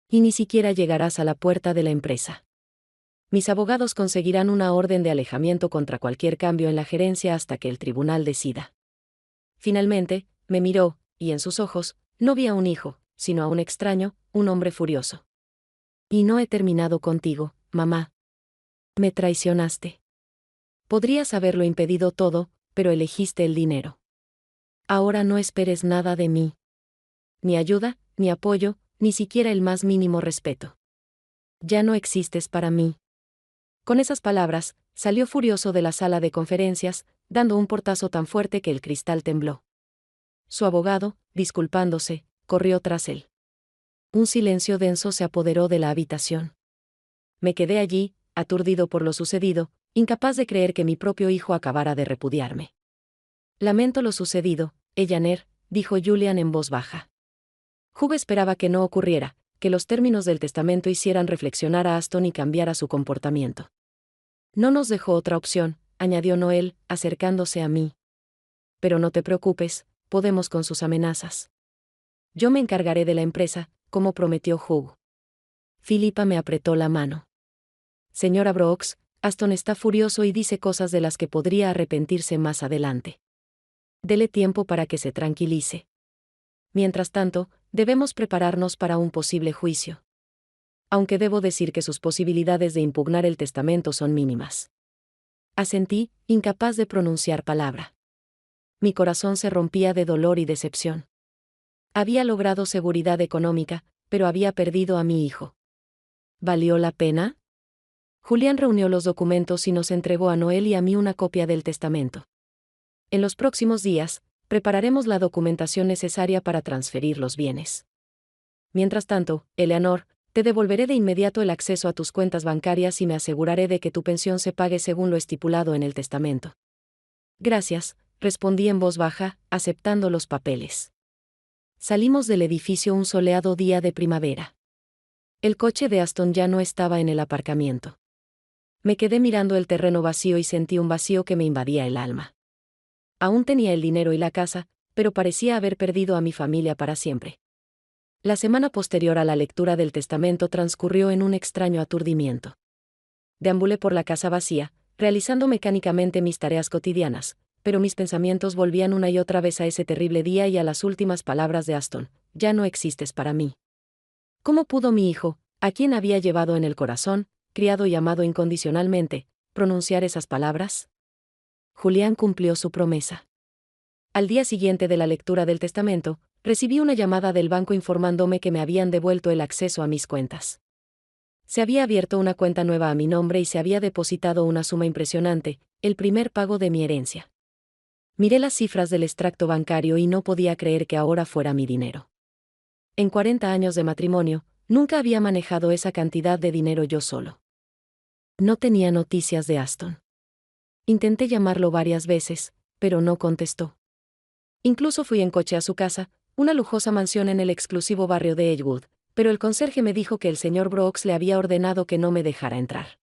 Y ni siquiera llegarás a la puerta de la empresa. Mis abogados conseguirán una orden de alejamiento contra cualquier cambio en la gerencia hasta que el tribunal decida. Finalmente, me miró, y en sus ojos, no vi a un hijo, sino a un extraño, un hombre furioso. Y no he terminado contigo, mamá. Me traicionaste. Podrías haberlo impedido todo, pero elegiste el dinero. Ahora no esperes nada de mí. Ni ayuda, ni apoyo, ni siquiera el más mínimo respeto. Ya no existes para mí. Con esas palabras, salió furioso de la sala de conferencias, dando un portazo tan fuerte que el cristal tembló. Su abogado, disculpándose, corrió tras él. Un silencio denso se apoderó de la habitación. Me quedé allí, aturdido por lo sucedido, incapaz de creer que mi propio hijo acabara de repudiarme. Lamento lo sucedido, Eleanor, dijo Julian en voz baja. Hugh esperaba que no ocurriera, que los términos del testamento hicieran reflexionar a Aston y cambiara su comportamiento. No nos dejó otra opción, añadió Noel, acercándose a mí. Pero no te preocupes, podemos con sus amenazas. Yo me encargaré de la empresa, como prometió Hugh. Philippa me apretó la mano. Señora Brooks, Aston está furioso y dice cosas de las que podría arrepentirse más adelante. Dele tiempo para que se tranquilice. Mientras tanto, debemos prepararnos para un posible juicio. Aunque debo decir que sus posibilidades de impugnar el testamento son mínimas. Asentí, incapaz de pronunciar palabra. Mi corazón se rompía de dolor y decepción. Había logrado seguridad económica, pero había perdido a mi hijo. ¿Valió la pena? Julián reunió los documentos y nos entregó a Noel y a mí una copia del testamento. En los próximos días, prepararemos la documentación necesaria para transferir los bienes. Mientras tanto, Eleanor, te devolveré de inmediato el acceso a tus cuentas bancarias y me aseguraré de que tu pensión se pague según lo estipulado en el testamento. Gracias, respondí en voz baja, aceptando los papeles. Salimos del edificio un soleado día de primavera. El coche de Aston ya no estaba en el aparcamiento. Me quedé mirando el terreno vacío y sentí un vacío que me invadía el alma. Aún tenía el dinero y la casa, pero parecía haber perdido a mi familia para siempre. La semana posterior a la lectura del testamento transcurrió en un extraño aturdimiento. Deambulé por la casa vacía, realizando mecánicamente mis tareas cotidianas, pero mis pensamientos volvían una y otra vez a ese terrible día y a las últimas palabras de Aston: ya no existes para mí. ¿Cómo pudo mi hijo, a quien había llevado en el corazón, criado y amado incondicionalmente, pronunciar esas palabras? Julián cumplió su promesa. Al día siguiente de la lectura del testamento, recibí una llamada del banco informándome que me habían devuelto el acceso a mis cuentas. Se había abierto una cuenta nueva a mi nombre y se había depositado una suma impresionante, el primer pago de mi herencia. Miré las cifras del extracto bancario y no podía creer que ahora fuera mi dinero. En 40 años de matrimonio, nunca había manejado esa cantidad de dinero yo solo. No tenía noticias de Aston. Intenté llamarlo varias veces, pero no contestó. Incluso fui en coche a su casa, una lujosa mansión en el exclusivo barrio de Edgewood, pero el conserje me dijo que el señor Brooks le había ordenado que no me dejara entrar.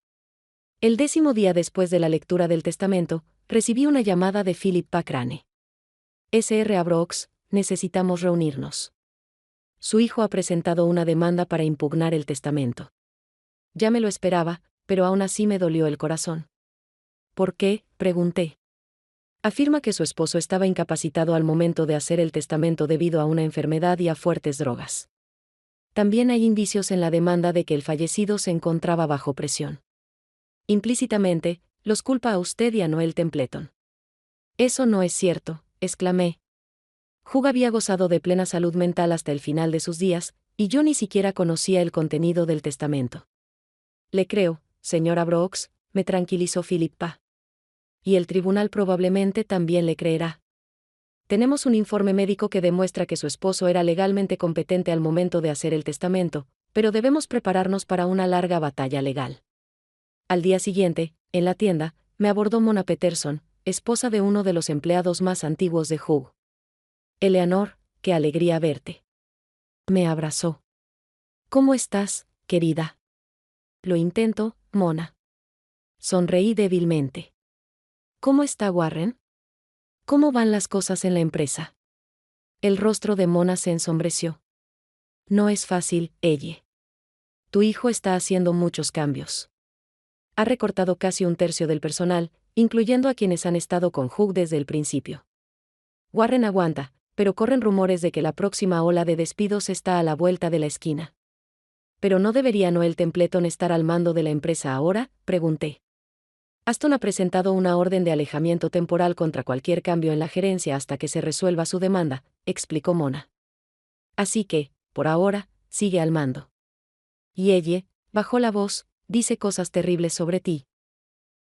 El 10º día después de la lectura del testamento, recibí una llamada de Philip Crane. Sr. Brooks, necesitamos reunirnos. Su hijo ha presentado una demanda para impugnar el testamento. Ya me lo esperaba, pero aún así me dolió el corazón. ¿Por qué?, pregunté. Afirma que su esposo estaba incapacitado al momento de hacer el testamento debido a una enfermedad y a fuertes drogas. También hay indicios en la demanda de que el fallecido se encontraba bajo presión. Implícitamente, los culpa a usted y a Noel Templeton. Eso no es cierto, exclamé. Hugh había gozado de plena salud mental hasta el final de sus días, y yo ni siquiera conocía el contenido del testamento. Le creo, señora Brooks, me tranquilizó Philippa. Y el tribunal probablemente también le creerá. Tenemos un informe médico que demuestra que su esposo era legalmente competente al momento de hacer el testamento, pero debemos prepararnos para una larga batalla legal. Al día siguiente, en la tienda, me abordó Mona Peterson, esposa de uno de los empleados más antiguos de Hugh. Eleanor, qué alegría verte. Me abrazó. ¿Cómo estás, querida? Lo intento, Mona. Sonreí débilmente. ¿Cómo está Warren? ¿Cómo van las cosas en la empresa? El rostro de Mona se ensombreció. No es fácil, ella. Tu hijo está haciendo muchos cambios. Ha recortado casi un tercio del personal, incluyendo a quienes han estado con Hugh desde el principio. Warren aguanta, pero corren rumores de que la próxima ola de despidos está a la vuelta de la esquina. ¿Pero no debería Noel Templeton estar al mando de la empresa ahora?, pregunté. Aston ha presentado una orden de alejamiento temporal contra cualquier cambio en la gerencia hasta que se resuelva su demanda, explicó Mona. Así que, por ahora, sigue al mando. Y ella, bajó la voz, dice cosas terribles sobre ti.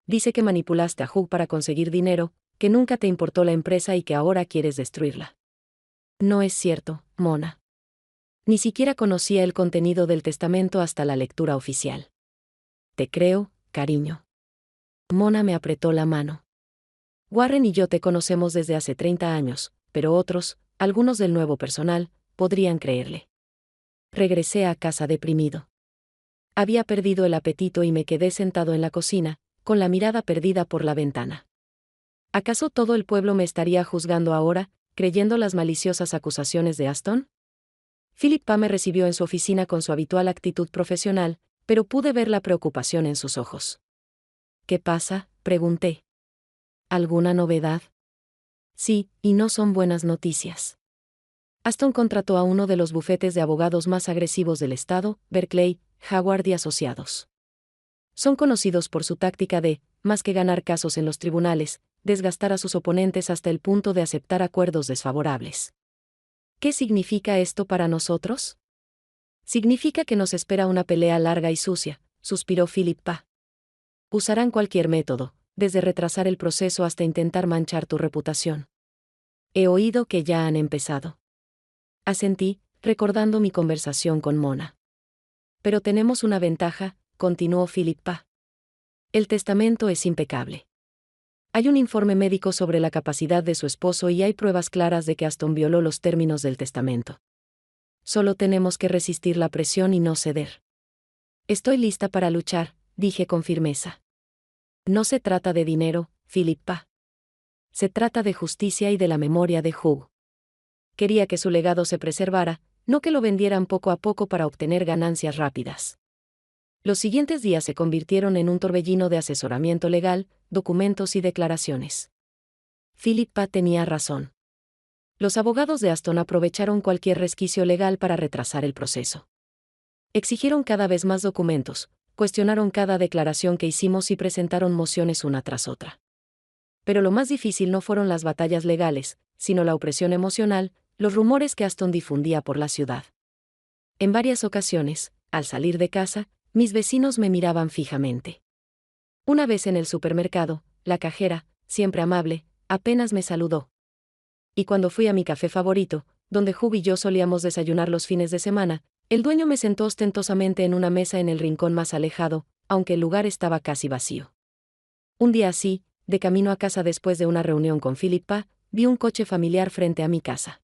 Dice que manipulaste a Hugh para conseguir dinero, que nunca te importó la empresa y que ahora quieres destruirla. No es cierto, Mona. Ni siquiera conocía el contenido del testamento hasta la lectura oficial. Te creo, cariño. Mona me apretó la mano. Warren y yo te conocemos desde hace 30 años, pero otros, algunos del nuevo personal, podrían creerle. Regresé a casa deprimido. Había perdido el apetito y me quedé sentado en la cocina, con la mirada perdida por la ventana. ¿Acaso todo el pueblo me estaría juzgando ahora, creyendo las maliciosas acusaciones de Aston? Philippa me recibió en su oficina con su habitual actitud profesional, pero pude ver la preocupación en sus ojos. ¿Qué pasa?, pregunté. ¿Alguna novedad? Sí, y no son buenas noticias. Aston contrató a uno de los bufetes de abogados más agresivos del estado, Berkeley, Howard y Asociados. Son conocidos por su táctica de, más que ganar casos en los tribunales, desgastar a sus oponentes hasta el punto de aceptar acuerdos desfavorables. ¿Qué significa esto para nosotros? Significa que nos espera una pelea larga y sucia, suspiró Philippa. Usarán cualquier método, desde retrasar el proceso hasta intentar manchar tu reputación. He oído que ya han empezado. Asentí, recordando mi conversación con Mona. Pero tenemos una ventaja, continuó Philippa. El testamento es impecable. Hay un informe médico sobre la capacidad de su esposo y hay pruebas claras de que Aston violó los términos del testamento. Solo tenemos que resistir la presión y no ceder. Estoy lista para luchar, dije con firmeza. No se trata de dinero, Philippa. Se trata de justicia y de la memoria de Hugh. Quería que su legado se preservara, no que lo vendieran poco a poco para obtener ganancias rápidas. Los siguientes días se convirtieron en un torbellino de asesoramiento legal, documentos y declaraciones. Philippa tenía razón. Los abogados de Aston aprovecharon cualquier resquicio legal para retrasar el proceso. Exigieron cada vez más documentos, cuestionaron cada declaración que hicimos y presentaron mociones una tras otra. Pero lo más difícil no fueron las batallas legales, sino la opresión emocional, los rumores que Aston difundía por la ciudad. En varias ocasiones, al salir de casa, mis vecinos me miraban fijamente. Una vez en el supermercado, la cajera, siempre amable, apenas me saludó. Y cuando fui a mi café favorito, donde Hugh y yo solíamos desayunar los fines de semana, el dueño me sentó ostentosamente en una mesa en el rincón más alejado, aunque el lugar estaba casi vacío. Un día así, de camino a casa después de una reunión con Philippa, vi un coche familiar frente a mi casa.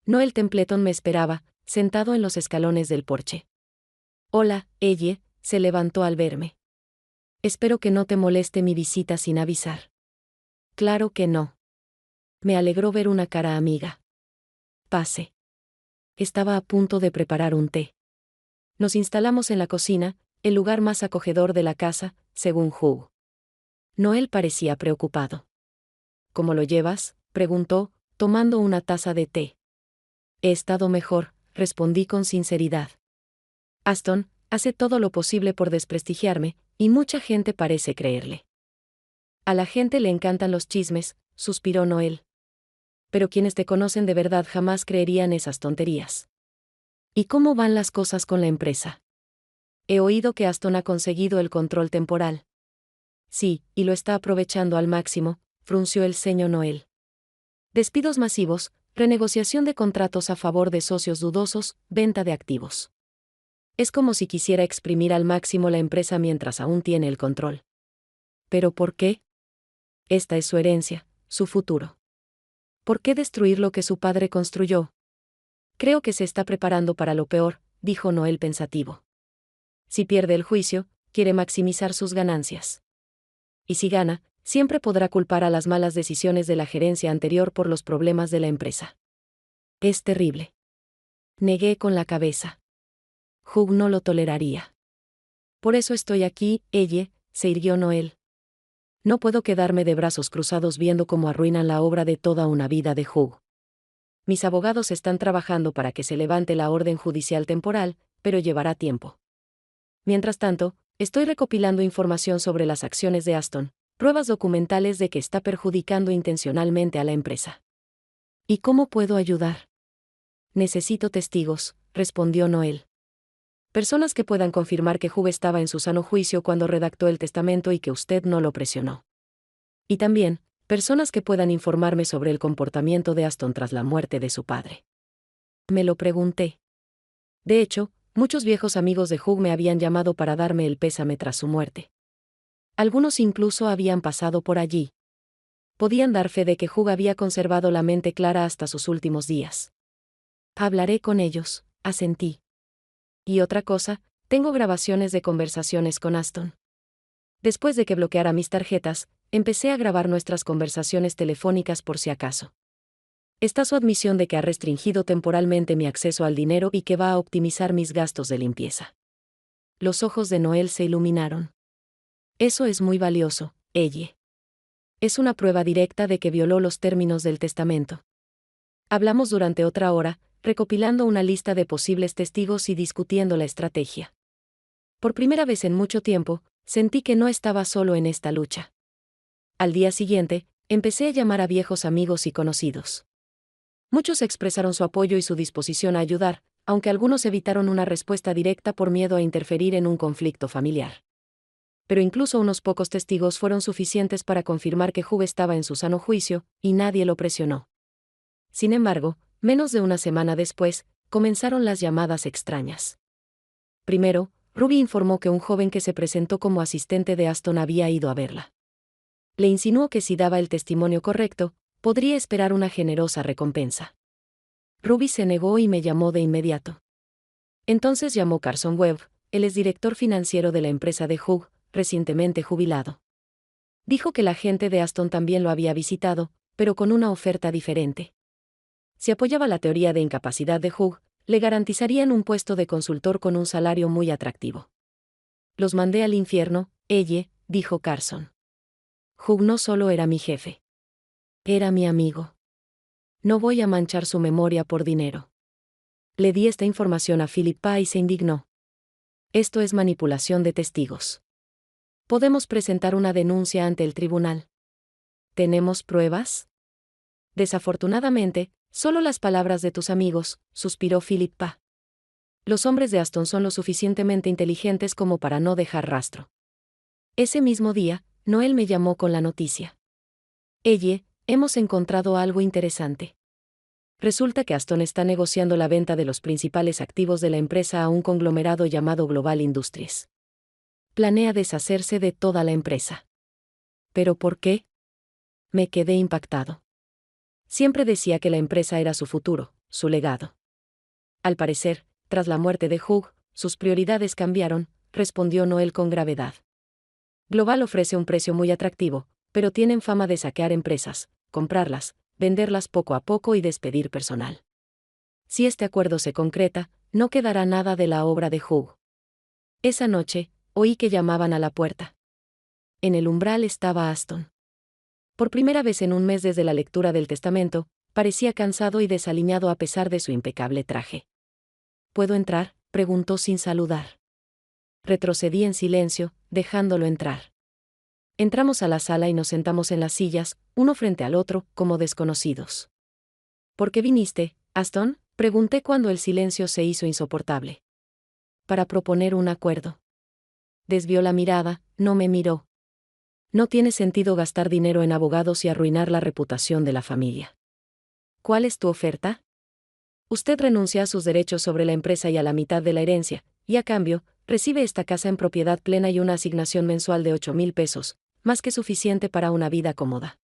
Noel Templeton me esperaba, sentado en los escalones del porche. Hola, ella, se levantó al verme. Espero que no te moleste mi visita sin avisar. Claro que no. Me alegró ver una cara amiga. Pase. Estaba a punto de preparar un té. Nos instalamos en la cocina, el lugar más acogedor de la casa, según Hugh. Noel parecía preocupado. ¿Cómo lo llevas?, preguntó, tomando una taza de té. He estado mejor, respondí con sinceridad. Aston hace todo lo posible por desprestigiarme, y mucha gente parece creerle. A la gente le encantan los chismes, suspiró Noel. Pero quienes te conocen de verdad jamás creerían esas tonterías. ¿Y cómo van las cosas con la empresa? He oído que Aston ha conseguido el control temporal. Sí, y lo está aprovechando al máximo, frunció el ceño Noel. Despidos masivos, renegociación de contratos a favor de socios dudosos, venta de activos. Es como si quisiera exprimir al máximo la empresa mientras aún tiene el control. ¿Pero por qué? Esta es su herencia, su futuro. ¿Por qué destruir lo que su padre construyó? Creo que se está preparando para lo peor, dijo Noel pensativo. Si pierde el juicio, quiere maximizar sus ganancias. Y si gana, siempre podrá culpar a las malas decisiones de la gerencia anterior por los problemas de la empresa. Es terrible. Negué con la cabeza. Hugh no lo toleraría. Por eso estoy aquí, ella, se irguió Noel. No puedo quedarme de brazos cruzados viendo cómo arruinan la obra de toda una vida de Hugh. Mis abogados están trabajando para que se levante la orden judicial temporal, pero llevará tiempo. Mientras tanto, estoy recopilando información sobre las acciones de Aston, pruebas documentales de que está perjudicando intencionalmente a la empresa. ¿Y cómo puedo ayudar? Necesito testigos, respondió Noel. Personas que puedan confirmar que Hugh estaba en su sano juicio cuando redactó el testamento y que usted no lo presionó. Y también, personas que puedan informarme sobre el comportamiento de Aston tras la muerte de su padre. Me lo pregunté. De hecho, muchos viejos amigos de Hugh me habían llamado para darme el pésame tras su muerte. Algunos incluso habían pasado por allí. Podían dar fe de que Hugh había conservado la mente clara hasta sus últimos días. Hablaré con ellos, asentí. Y otra cosa, tengo grabaciones de conversaciones con Aston. Después de que bloqueara mis tarjetas, empecé a grabar nuestras conversaciones telefónicas por si acaso. Está su admisión de que ha restringido temporalmente mi acceso al dinero y que va a optimizar mis gastos de limpieza. Los ojos de Noel se iluminaron. Eso es muy valioso, ella. Es una prueba directa de que violó los términos del testamento. Hablamos durante otra hora, recopilando una lista de posibles testigos y discutiendo la estrategia. Por primera vez en mucho tiempo, sentí que no estaba solo en esta lucha. Al día siguiente, empecé a llamar a viejos amigos y conocidos. Muchos expresaron su apoyo y su disposición a ayudar, aunque algunos evitaron una respuesta directa por miedo a interferir en un conflicto familiar. Pero incluso unos pocos testigos fueron suficientes para confirmar que Hugh estaba en su sano juicio, y nadie lo presionó. Sin embargo, menos de una semana después, comenzaron las llamadas extrañas. Primero, Ruby informó que un joven que se presentó como asistente de Aston había ido a verla. Le insinuó que si daba el testimonio correcto, podría esperar una generosa recompensa. Ruby se negó y me llamó de inmediato. Entonces llamó Carson Webb, el exdirector financiero de la empresa de Hugh, recientemente jubilado. Dijo que la gente de Aston también lo había visitado, pero con una oferta diferente. Si apoyaba la teoría de incapacidad de Hugh, le garantizarían un puesto de consultor con un salario muy atractivo. Los mandé al infierno, ella, dijo Carson. Hugh no solo era mi jefe. Era mi amigo. No voy a manchar su memoria por dinero. Le di esta información a Philippa y se indignó. Esto es manipulación de testigos. Podemos presentar una denuncia ante el tribunal. ¿Tenemos pruebas? Desafortunadamente, solo las palabras de tus amigos, suspiró Philippa. Los hombres de Aston son lo suficientemente inteligentes como para no dejar rastro. Ese mismo día, Noel me llamó con la noticia. Hemos encontrado algo interesante. Resulta que Aston está negociando la venta de los principales activos de la empresa a un conglomerado llamado Global Industries. Planea deshacerse de toda la empresa. ¿Pero por qué? Me quedé impactado. Siempre decía que la empresa era su futuro, su legado. Al parecer, tras la muerte de Hugh, sus prioridades cambiaron, respondió Noel con gravedad. Global ofrece un precio muy atractivo, pero tienen fama de saquear empresas, comprarlas, venderlas poco a poco y despedir personal. Si este acuerdo se concreta, no quedará nada de la obra de Hugh. Esa noche, oí que llamaban a la puerta. En el umbral estaba Aston. Por primera vez en un mes desde la lectura del testamento, parecía cansado y desaliñado a pesar de su impecable traje. ¿Puedo entrar?, preguntó sin saludar. Retrocedí en silencio, dejándolo entrar. Entramos a la sala y nos sentamos en las sillas, uno frente al otro, como desconocidos. ¿Por qué viniste, Aston?, pregunté cuando el silencio se hizo insoportable. Para proponer un acuerdo. Desvió la mirada, no me miró. No tiene sentido gastar dinero en abogados y arruinar la reputación de la familia. ¿Cuál es tu oferta? Usted renuncia a sus derechos sobre la empresa y a la mitad de la herencia, y a cambio, recibe esta casa en propiedad plena y una asignación mensual de 8,000 pesos, más que suficiente para una vida cómoda.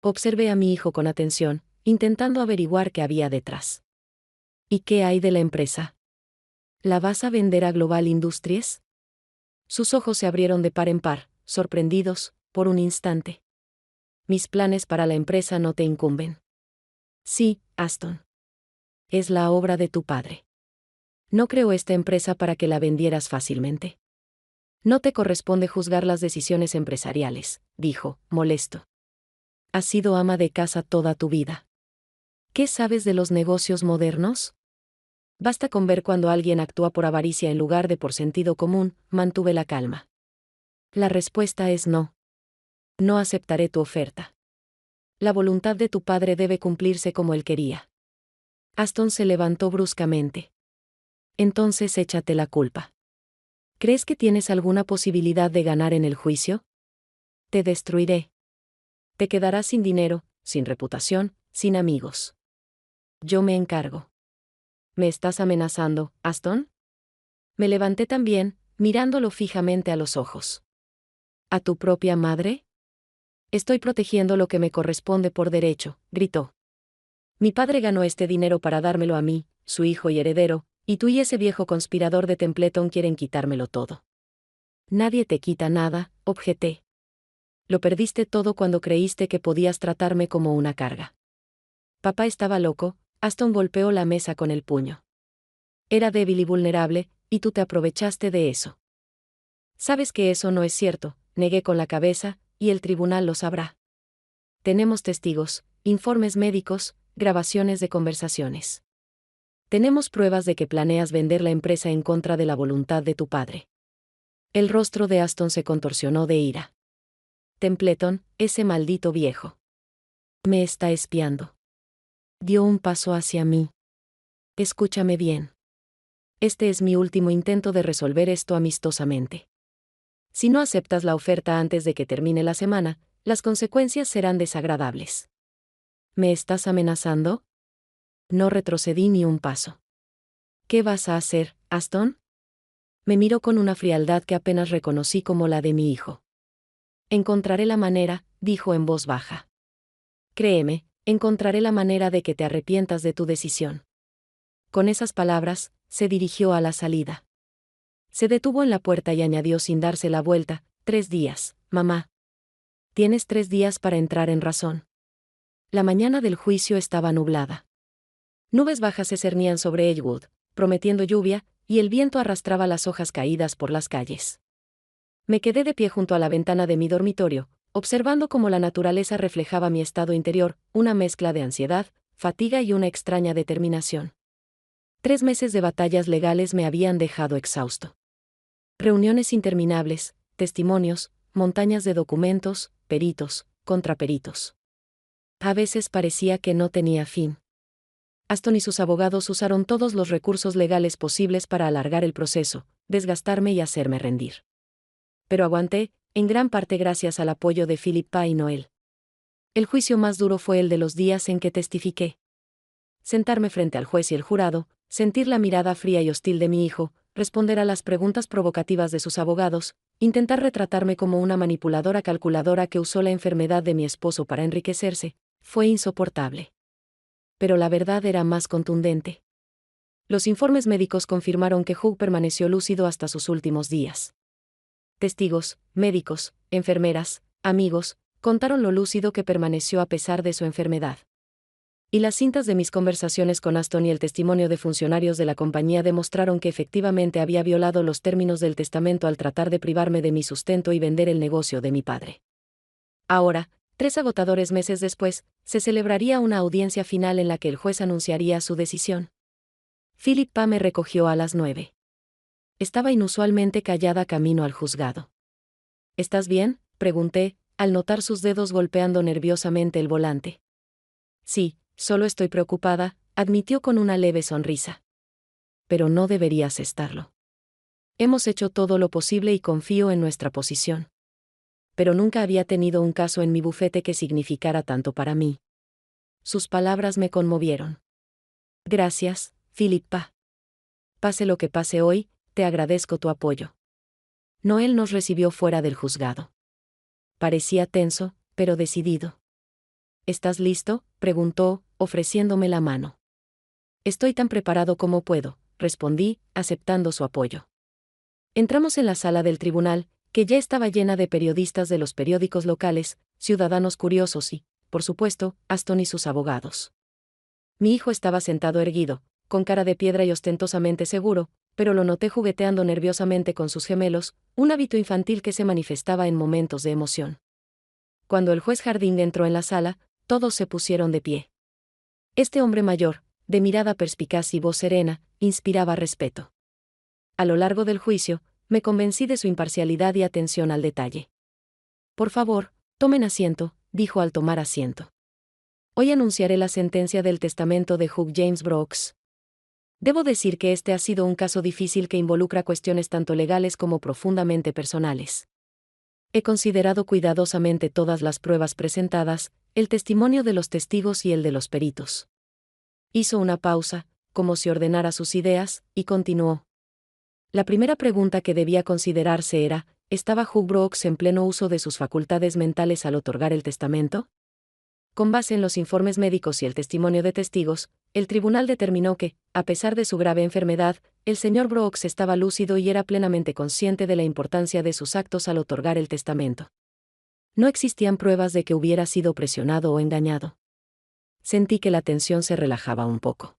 Observé a mi hijo con atención, intentando averiguar qué había detrás. ¿Y qué hay de la empresa? ¿La vas a vender a Global Industries? Sus ojos se abrieron de par en par, sorprendidos, por un instante. Mis planes para la empresa no te incumben. Sí, Aston. Es la obra de tu padre. No creó esta empresa para que la vendieras fácilmente. No te corresponde juzgar las decisiones empresariales, dijo, molesto. Has sido ama de casa toda tu vida. ¿Qué sabes de los negocios modernos? Basta con ver cuando alguien actúa por avaricia en lugar de por sentido común, mantuve la calma. La respuesta es no. No aceptaré tu oferta. La voluntad de tu padre debe cumplirse como él quería. Aston se levantó bruscamente. Entonces échate la culpa. ¿Crees que tienes alguna posibilidad de ganar en el juicio? Te destruiré. Te quedarás sin dinero, sin reputación, sin amigos. Yo me encargo. ¿Me estás amenazando, Aston? Me levanté también, mirándolo fijamente a los ojos. ¿A tu propia madre? Estoy protegiendo lo que me corresponde por derecho, gritó. Mi padre ganó este dinero para dármelo a mí, su hijo y heredero, y tú y ese viejo conspirador de Templeton quieren quitármelo todo. Nadie te quita nada, objeté. Lo perdiste todo cuando creíste que podías tratarme como una carga. Papá estaba loco, Aston golpeó la mesa con el puño. Era débil y vulnerable, y tú te aprovechaste de eso. Sabes que eso no es cierto, negué con la cabeza, y el tribunal lo sabrá. Tenemos testigos, informes médicos, grabaciones de conversaciones. Tenemos pruebas de que planeas vender la empresa en contra de la voluntad de tu padre. El rostro de Aston se contorsionó de ira. Templeton, ese maldito viejo. Me está espiando. Dio un paso hacia mí. Escúchame bien. Este es mi último intento de resolver esto amistosamente. Si no aceptas la oferta antes de que termine la semana, las consecuencias serán desagradables. ¿Me estás amenazando? No retrocedí ni un paso. ¿Qué vas a hacer, Aston? Me miró con una frialdad que apenas reconocí como la de mi hijo. Encontraré la manera, dijo en voz baja. Créeme, encontraré la manera de que te arrepientas de tu decisión. Con esas palabras, se dirigió a la salida. Se detuvo en la puerta y añadió sin darse la vuelta, 3 días, mamá. Tienes 3 días para entrar en razón. La mañana del juicio estaba nublada. Nubes bajas se cernían sobre Edgewood, prometiendo lluvia, y el viento arrastraba las hojas caídas por las calles. Me quedé de pie junto a la ventana de mi dormitorio, observando cómo la naturaleza reflejaba mi estado interior, una mezcla de ansiedad, fatiga y una extraña determinación. 3 meses de batallas legales me habían dejado exhausto. Reuniones interminables, testimonios, montañas de documentos, peritos, contraperitos. A veces parecía que no tenía fin. Aston y sus abogados usaron todos los recursos legales posibles para alargar el proceso, desgastarme y hacerme rendir. Pero aguanté, en gran parte gracias al apoyo de Philippa y Noel. El juicio más duro fue el de los días en que testifiqué. Sentarme frente al juez y el jurado, sentir la mirada fría y hostil de mi hijo, responder a las preguntas provocativas de sus abogados, intentar retratarme como una manipuladora calculadora que usó la enfermedad de mi esposo para enriquecerse, fue insoportable. Pero la verdad era más contundente. Los informes médicos confirmaron que Hugh permaneció lúcido hasta sus últimos días. Testigos, médicos, enfermeras, amigos, contaron lo lúcido que permaneció a pesar de su enfermedad. Y las cintas de mis conversaciones con Aston y el testimonio de funcionarios de la compañía demostraron que efectivamente había violado los términos del testamento al tratar de privarme de mi sustento y vender el negocio de mi padre. Ahora, 3 agotadores meses después, se celebraría una audiencia final en la que el juez anunciaría su decisión. Philippa me recogió a las 9. Estaba inusualmente callada camino al juzgado. ¿Estás bien?, pregunté, al notar sus dedos golpeando nerviosamente el volante. Sí, solo estoy preocupada, admitió con una leve sonrisa. Pero no deberías estarlo. Hemos hecho todo lo posible y confío en nuestra posición. Pero nunca había tenido un caso en mi bufete que significara tanto para mí. Sus palabras me conmovieron. Gracias, Philippa. Pase lo que pase hoy, te agradezco tu apoyo. Noel nos recibió fuera del juzgado. Parecía tenso, pero decidido. ¿Estás listo?, preguntó, ofreciéndome la mano. Estoy tan preparado como puedo, respondí, aceptando su apoyo. Entramos en la sala del tribunal, que ya estaba llena de periodistas de los periódicos locales, ciudadanos curiosos y, por supuesto, Aston y sus abogados. Mi hijo estaba sentado erguido, con cara de piedra y ostentosamente seguro, pero lo noté jugueteando nerviosamente con sus gemelos, un hábito infantil que se manifestaba en momentos de emoción. Cuando el juez Harding entró en la sala, todos se pusieron de pie. Este hombre mayor, de mirada perspicaz y voz serena, inspiraba respeto. A lo largo del juicio, me convencí de su imparcialidad y atención al detalle. Por favor, tomen asiento, dijo al tomar asiento. Hoy anunciaré la sentencia del testamento de Hugh James Brooks. Debo decir que este ha sido un caso difícil que involucra cuestiones tanto legales como profundamente personales. He considerado cuidadosamente todas las pruebas presentadas, el testimonio de los testigos y el de los peritos. Hizo una pausa, como si ordenara sus ideas, y continuó. La primera pregunta que debía considerarse era, ¿estaba Hugh Brooks en pleno uso de sus facultades mentales al otorgar el testamento? Con base en los informes médicos y el testimonio de testigos, el tribunal determinó que, a pesar de su grave enfermedad, el señor Brooks estaba lúcido y era plenamente consciente de la importancia de sus actos al otorgar el testamento. No existían pruebas de que hubiera sido presionado o engañado. Sentí que la tensión se relajaba un poco.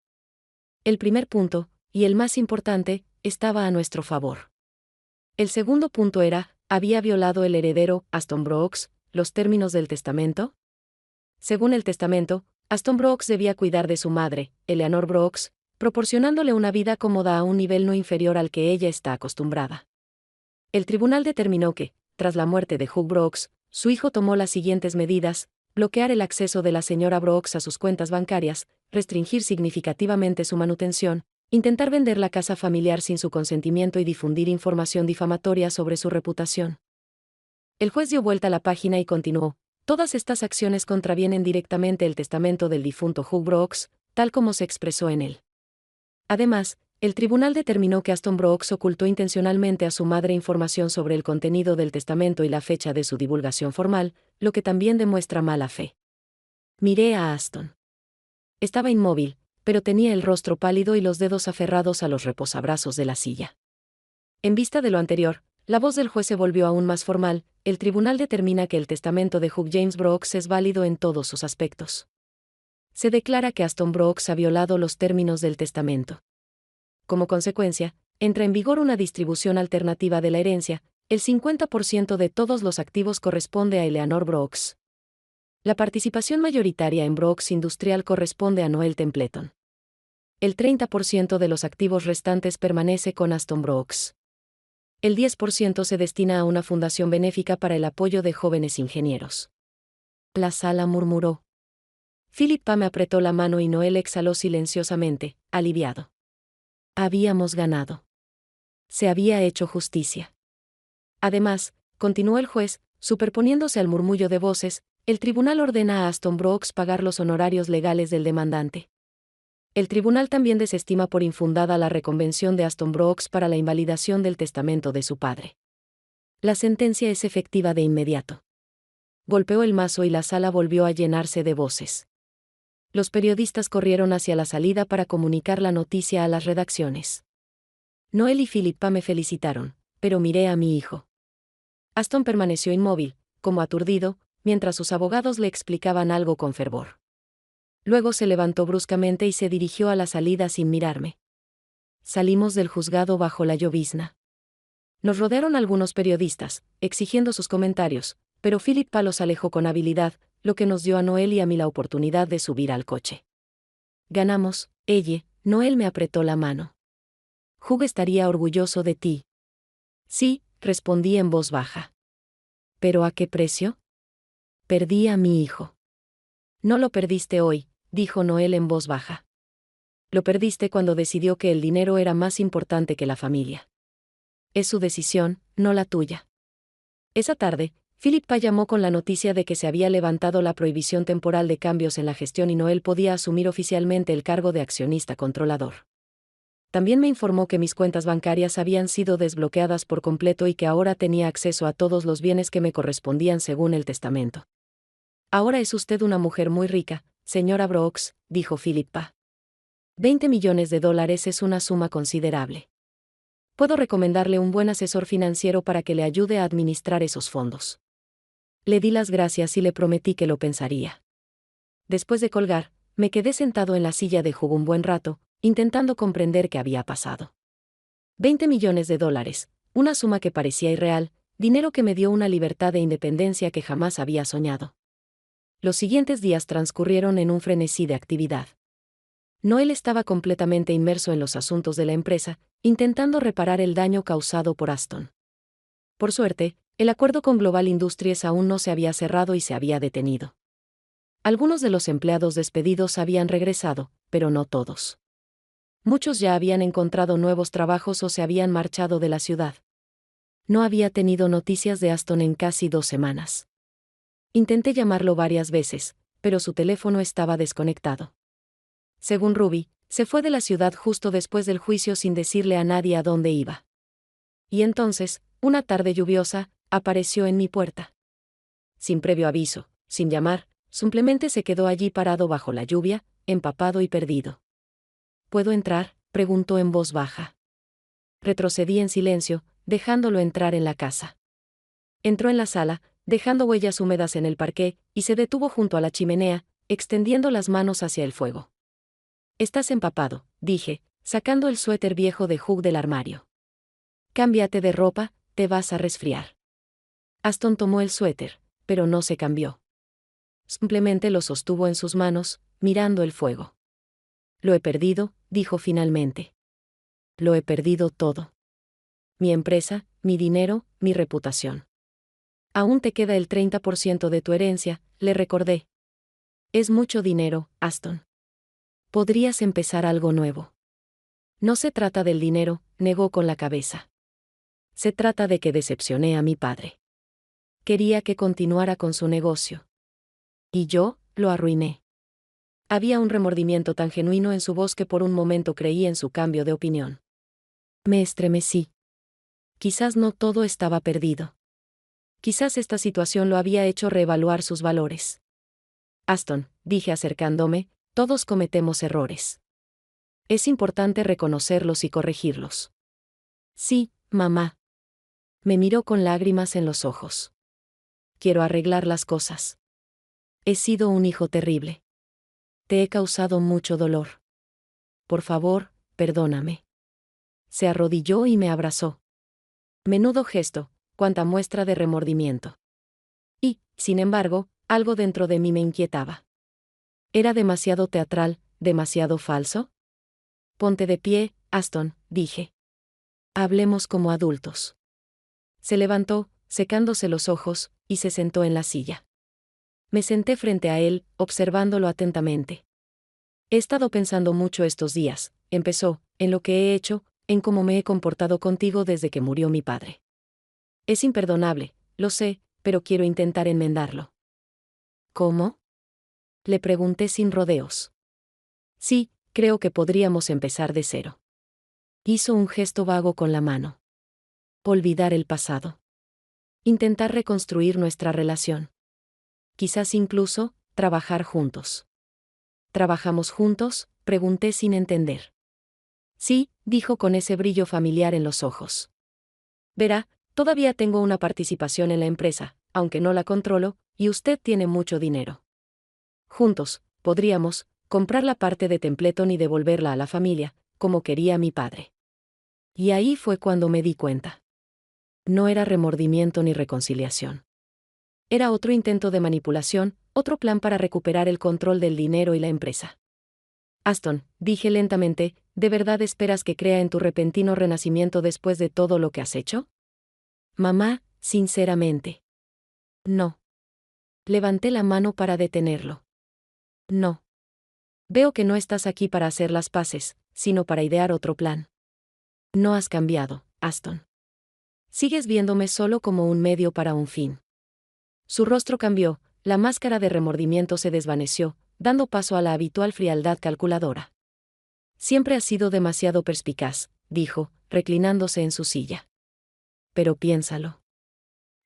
El primer punto, y el más importante, estaba a nuestro favor. El segundo punto era, ¿había violado el heredero, Aston Brooks, los términos del testamento? Según el testamento, Aston Brooks debía cuidar de su madre, Eleanor Brooks, proporcionándole una vida cómoda a un nivel no inferior al que ella está acostumbrada. El tribunal determinó que, tras la muerte de Hugh Brooks, su hijo tomó las siguientes medidas: bloquear el acceso de la señora Brooks a sus cuentas bancarias, restringir significativamente su manutención, intentar vender la casa familiar sin su consentimiento y difundir información difamatoria sobre su reputación. El juez dio vuelta a la página y continuó. Todas estas acciones contravienen directamente el testamento del difunto Hugh Brooks, tal como se expresó en él. Además, el tribunal determinó que Aston Brooks ocultó intencionalmente a su madre información sobre el contenido del testamento y la fecha de su divulgación formal, lo que también demuestra mala fe. Miré a Aston. Estaba inmóvil, pero tenía el rostro pálido y los dedos aferrados a los reposabrazos de la silla. En vista de lo anterior, la voz del juez se volvió aún más formal. El tribunal determina que el testamento de Hugh James Brooks es válido en todos sus aspectos. Se declara que Aston Brooks ha violado los términos del testamento. Como consecuencia, entra en vigor una distribución alternativa de la herencia, el 50% de todos los activos corresponde a Eleanor Brooks. La participación mayoritaria en Brooks Industrial corresponde a Noel Templeton. El 30% de los activos restantes permanece con Aston Brooks. El 10% se destina a una fundación benéfica para el apoyo de jóvenes ingenieros. La sala murmuró. Philippa me apretó la mano y Noel exhaló silenciosamente, aliviado. Habíamos ganado. Se había hecho justicia. Además, continuó el juez, superponiéndose al murmullo de voces, el tribunal ordena a Aston Brooks pagar los honorarios legales del demandante. El tribunal también desestima por infundada la reconvención de Aston Brooks para la invalidación del testamento de su padre. La sentencia es efectiva de inmediato. Golpeó el mazo y la sala volvió a llenarse de voces. Los periodistas corrieron hacia la salida para comunicar la noticia a las redacciones. Noel y Philippa me felicitaron, pero miré a mi hijo. Aston permaneció inmóvil, como aturdido, mientras sus abogados le explicaban algo con fervor. Luego se levantó bruscamente y se dirigió a la salida sin mirarme. Salimos del juzgado bajo la llovizna. Nos rodearon algunos periodistas, exigiendo sus comentarios, pero Philippa los alejó con habilidad, lo que nos dio a Noel y a mí la oportunidad de subir al coche. Ganamos, Noel me apretó la mano. Hugh estaría orgulloso de ti. Sí, respondí en voz baja. ¿Pero a qué precio? Perdí a mi hijo. No lo perdiste hoy, dijo Noel en voz baja. Lo perdiste cuando decidió que el dinero era más importante que la familia. Es su decisión, no la tuya. Esa tarde, Philippa llamó con la noticia de que se había levantado la prohibición temporal de cambios en la gestión y Noel podía asumir oficialmente el cargo de accionista controlador. También me informó que mis cuentas bancarias habían sido desbloqueadas por completo y que ahora tenía acceso a todos los bienes que me correspondían según el testamento. Ahora es usted una mujer muy rica, señora Brooks, dijo Philippa. $20 millones es una suma considerable. Puedo recomendarle un buen asesor financiero para que le ayude a administrar esos fondos. Le di las gracias y le prometí que lo pensaría. Después de colgar, me quedé sentado en la silla de Hugh un buen rato, intentando comprender qué había pasado. $20 millones, una suma que parecía irreal, dinero que me dio una libertad e independencia que jamás había soñado. Los siguientes días transcurrieron en un frenesí de actividad. Noel estaba completamente inmerso en los asuntos de la empresa, intentando reparar el daño causado por Aston. Por suerte, el acuerdo con Global Industries aún no se había cerrado y se había detenido. Algunos de los empleados despedidos habían regresado, pero no todos. Muchos ya habían encontrado nuevos trabajos o se habían marchado de la ciudad. No había tenido noticias de Aston en casi 2 semanas. Intenté llamarlo varias veces, pero su teléfono estaba desconectado. Según Ruby, se fue de la ciudad justo después del juicio sin decirle a nadie a dónde iba. Y entonces, una tarde lluviosa, apareció en mi puerta. Sin previo aviso, sin llamar, simplemente se quedó allí parado bajo la lluvia, empapado y perdido. ¿Puedo entrar?, preguntó en voz baja. Retrocedí en silencio, dejándolo entrar en la casa. Entró en la sala, dejando huellas húmedas en el parqué, y se detuvo junto a la chimenea, extendiendo las manos hacia el fuego. Estás empapado, dije, sacando el suéter viejo de Hugh del armario. Cámbiate de ropa, te vas a resfriar. Aston tomó el suéter, pero no se cambió. Simplemente lo sostuvo en sus manos, mirando el fuego. Lo he perdido, dijo finalmente. Lo he perdido todo. Mi empresa, mi dinero, mi reputación. Aún te queda el 30% de tu herencia, le recordé. Es mucho dinero, Aston. Podrías empezar algo nuevo. No se trata del dinero, negó con la cabeza. Se trata de que decepcioné a mi padre. Quería que continuara con su negocio. Y yo, lo arruiné. Había un remordimiento tan genuino en su voz que por un momento creí en su cambio de opinión. Me estremecí. Quizás no todo estaba perdido. Quizás esta situación lo había hecho reevaluar sus valores. Aston, dije acercándome, todos cometemos errores. Es importante reconocerlos y corregirlos. Sí, mamá. Me miró con lágrimas en los ojos. Quiero arreglar las cosas. He sido un hijo terrible. Te he causado mucho dolor. Por favor, perdóname. Se arrodilló y me abrazó. Menudo gesto, cuanta muestra de remordimiento. Y, sin embargo, algo dentro de mí me inquietaba. ¿Era demasiado teatral, demasiado falso? Ponte de pie, Aston, dije. Hablemos como adultos. Se levantó, secándose los ojos, y se sentó en la silla. Me senté frente a él, observándolo atentamente. He estado pensando mucho estos días, empezó, en lo que he hecho, en cómo me he comportado contigo desde que murió mi padre. Es imperdonable, lo sé, pero quiero intentar enmendarlo. ¿Cómo? Le pregunté sin rodeos. Sí, creo que podríamos empezar de cero. Hizo un gesto vago con la mano. Olvidar el pasado. Intentar reconstruir nuestra relación. Quizás incluso, trabajar juntos. ¿Trabajamos juntos?, pregunté sin entender. Sí, dijo con ese brillo familiar en los ojos. Verá, todavía tengo una participación en la empresa, aunque no la controlo, y usted tiene mucho dinero. Juntos, podríamos comprar la parte de Templeton y devolverla a la familia, como quería mi padre. Y ahí fue cuando me di cuenta. No era remordimiento ni reconciliación. Era otro intento de manipulación, otro plan para recuperar el control del dinero y la empresa. Aston, dije lentamente, ¿de verdad esperas que crea en tu repentino renacimiento después de todo lo que has hecho? Mamá, sinceramente. No. Levanté la mano para detenerlo. No. Veo que no estás aquí para hacer las paces, sino para idear otro plan. No has cambiado, Aston. Sigues viéndome solo como un medio para un fin. Su rostro cambió, la máscara de remordimiento se desvaneció, dando paso a la habitual frialdad calculadora. Siempre has sido demasiado perspicaz, dijo, reclinándose en su silla. Pero piénsalo.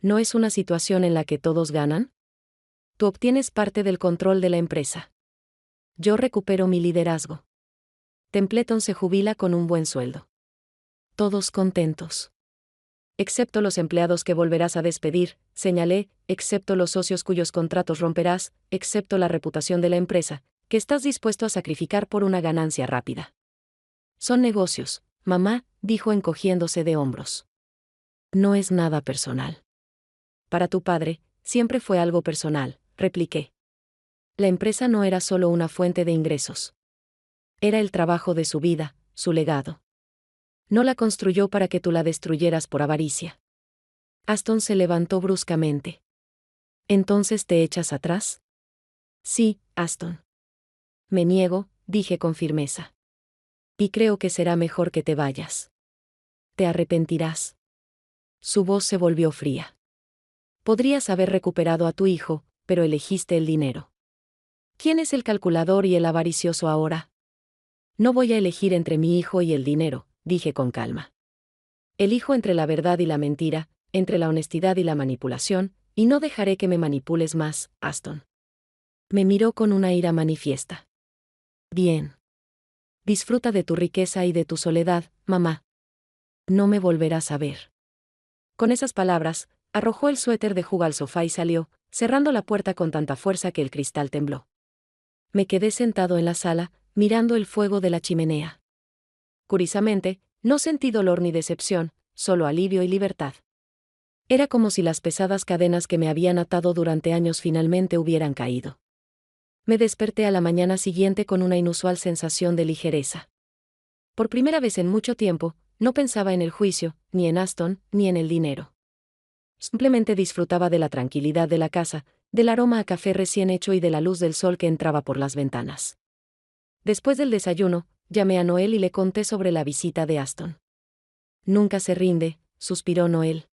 ¿No es una situación en la que todos ganan? Tú obtienes parte del control de la empresa. Yo recupero mi liderazgo. Templeton se jubila con un buen sueldo. Todos contentos. Excepto los empleados que volverás a despedir, señalé, excepto los socios cuyos contratos romperás, excepto la reputación de la empresa, que estás dispuesto a sacrificar por una ganancia rápida. Son negocios, mamá, dijo encogiéndose de hombros. No es nada personal. Para tu padre, siempre fue algo personal, repliqué. La empresa no era solo una fuente de ingresos. Era el trabajo de su vida, su legado. No la construyó para que tú la destruyeras por avaricia. Aston se levantó bruscamente. ¿Entonces te echas atrás? Sí, Aston. Me niego, dije con firmeza. Y creo que será mejor que te vayas. Te arrepentirás. Su voz se volvió fría. Podrías haber recuperado a tu hijo, pero elegiste el dinero. ¿Quién es el calculador y el avaricioso ahora? No voy a elegir entre mi hijo y el dinero, dije con calma. Elijo entre la verdad y la mentira, entre la honestidad y la manipulación, y no dejaré que me manipules más, Aston. Me miró con una ira manifiesta. Bien. Disfruta de tu riqueza y de tu soledad, mamá. No me volverás a ver. Con esas palabras, arrojó el suéter de Hugh al sofá y salió, cerrando la puerta con tanta fuerza que el cristal tembló. Me quedé sentado en la sala, mirando el fuego de la chimenea. Curiosamente, no sentí dolor ni decepción, solo alivio y libertad. Era como si las pesadas cadenas que me habían atado durante años finalmente hubieran caído. Me desperté a la mañana siguiente con una inusual sensación de ligereza. Por primera vez en mucho tiempo, no pensaba en el juicio, ni en Aston, ni en el dinero. Simplemente disfrutaba de la tranquilidad de la casa, del aroma a café recién hecho y de la luz del sol que entraba por las ventanas. Después del desayuno, llamé a Noel y le conté sobre la visita de Aston. Nunca se rinde, suspiró Noel.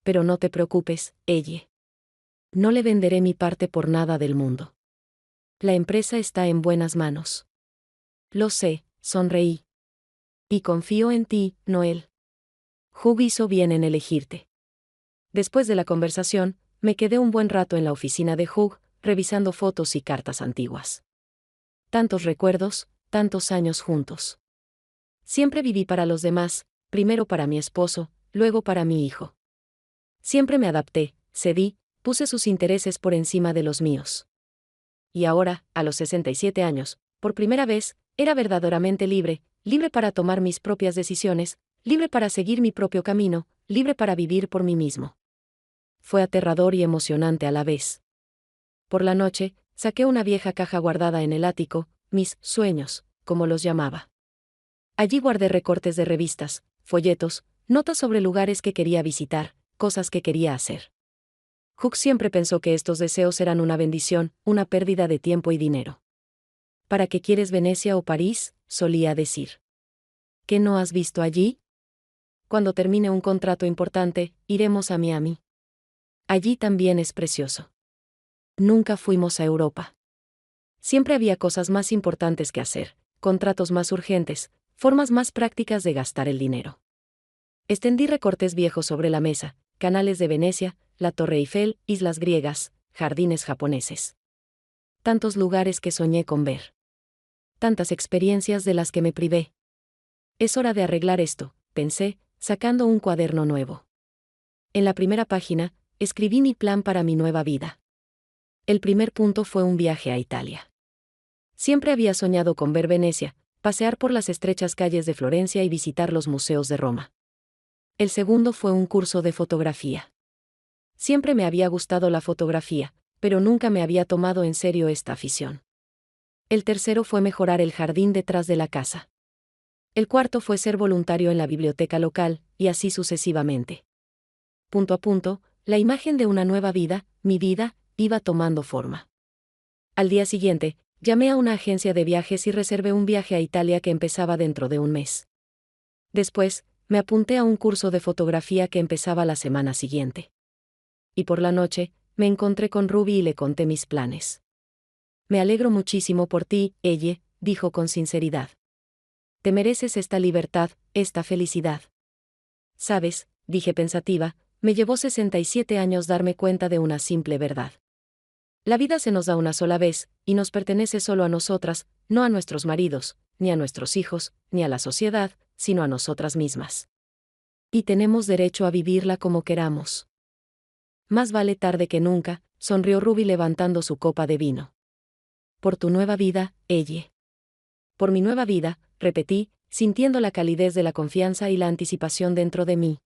Pero no te preocupes, Elle. No le venderé mi parte por nada del mundo. La empresa está en buenas manos. Lo sé, sonreí. Y confío en ti, Noel. Hugh hizo bien en elegirte. Después de la conversación, me quedé un buen rato en la oficina de Hugh, revisando fotos y cartas antiguas. Tantos recuerdos, tantos años juntos. Siempre viví para los demás, primero para mi esposo, luego para mi hijo. Siempre me adapté, cedí, puse sus intereses por encima de los míos. Y ahora, a los 67 años, por primera vez, era verdaderamente libre, libre para tomar mis propias decisiones, libre para seguir mi propio camino, libre para vivir por mí mismo. Fue aterrador y emocionante a la vez. Por la noche, saqué una vieja caja guardada en el ático, mis sueños, como los llamaba. Allí guardé recortes de revistas, folletos, notas sobre lugares que quería visitar, cosas que quería hacer. Hooks siempre pensó que estos deseos eran una bendición, una pérdida de tiempo y dinero. ¿Para qué quieres Venecia o París?, solía decir. ¿Qué no has visto allí? Cuando termine un contrato importante, iremos a Miami. Allí también es precioso. Nunca fuimos a Europa. Siempre había cosas más importantes que hacer, contratos más urgentes, formas más prácticas de gastar el dinero. Extendí recortes viejos sobre la mesa, canales de Venecia, la Torre Eiffel, islas griegas, jardines japoneses. Tantos lugares que soñé con ver. Tantas experiencias de las que me privé. Es hora de arreglar esto, pensé, sacando un cuaderno nuevo. En la primera página, escribí mi plan para mi nueva vida. El primer punto fue un viaje a Italia. Siempre había soñado con ver Venecia, pasear por las estrechas calles de Florencia y visitar los museos de Roma. El segundo fue un curso de fotografía. Siempre me había gustado la fotografía, pero nunca me había tomado en serio esta afición. El tercero fue mejorar el jardín detrás de la casa. El cuarto fue ser voluntario en la biblioteca local, y así sucesivamente. Punto a punto, la imagen de una nueva vida, mi vida, iba tomando forma. Al día siguiente, llamé a una agencia de viajes y reservé un viaje a Italia que empezaba dentro de un mes. Después, me apunté a un curso de fotografía que empezaba la semana siguiente. Y por la noche, me encontré con Ruby y le conté mis planes. Me alegro muchísimo por ti, ella, dijo con sinceridad. Te mereces esta libertad, esta felicidad. Sabes, dije pensativa, me llevó 67 años darme cuenta de una simple verdad. La vida se nos da una sola vez, y nos pertenece solo a nosotras, no a nuestros maridos, ni a nuestros hijos, ni a la sociedad, sino a nosotras mismas. Y tenemos derecho a vivirla como queramos. Más vale tarde que nunca, sonrió Ruby levantando su copa de vino. Por tu nueva vida, ella. Por mi nueva vida, repetí, sintiendo la calidez de la confianza y la anticipación dentro de mí.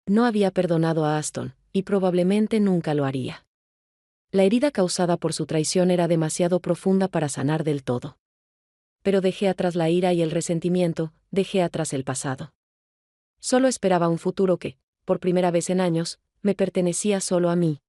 No había perdonado a Aston, y probablemente nunca lo haría. La herida causada por su traición era demasiado profunda para sanar del todo. Pero dejé atrás la ira y el resentimiento, dejé atrás el pasado. Solo esperaba un futuro que, por primera vez en años, me pertenecía solo a mí.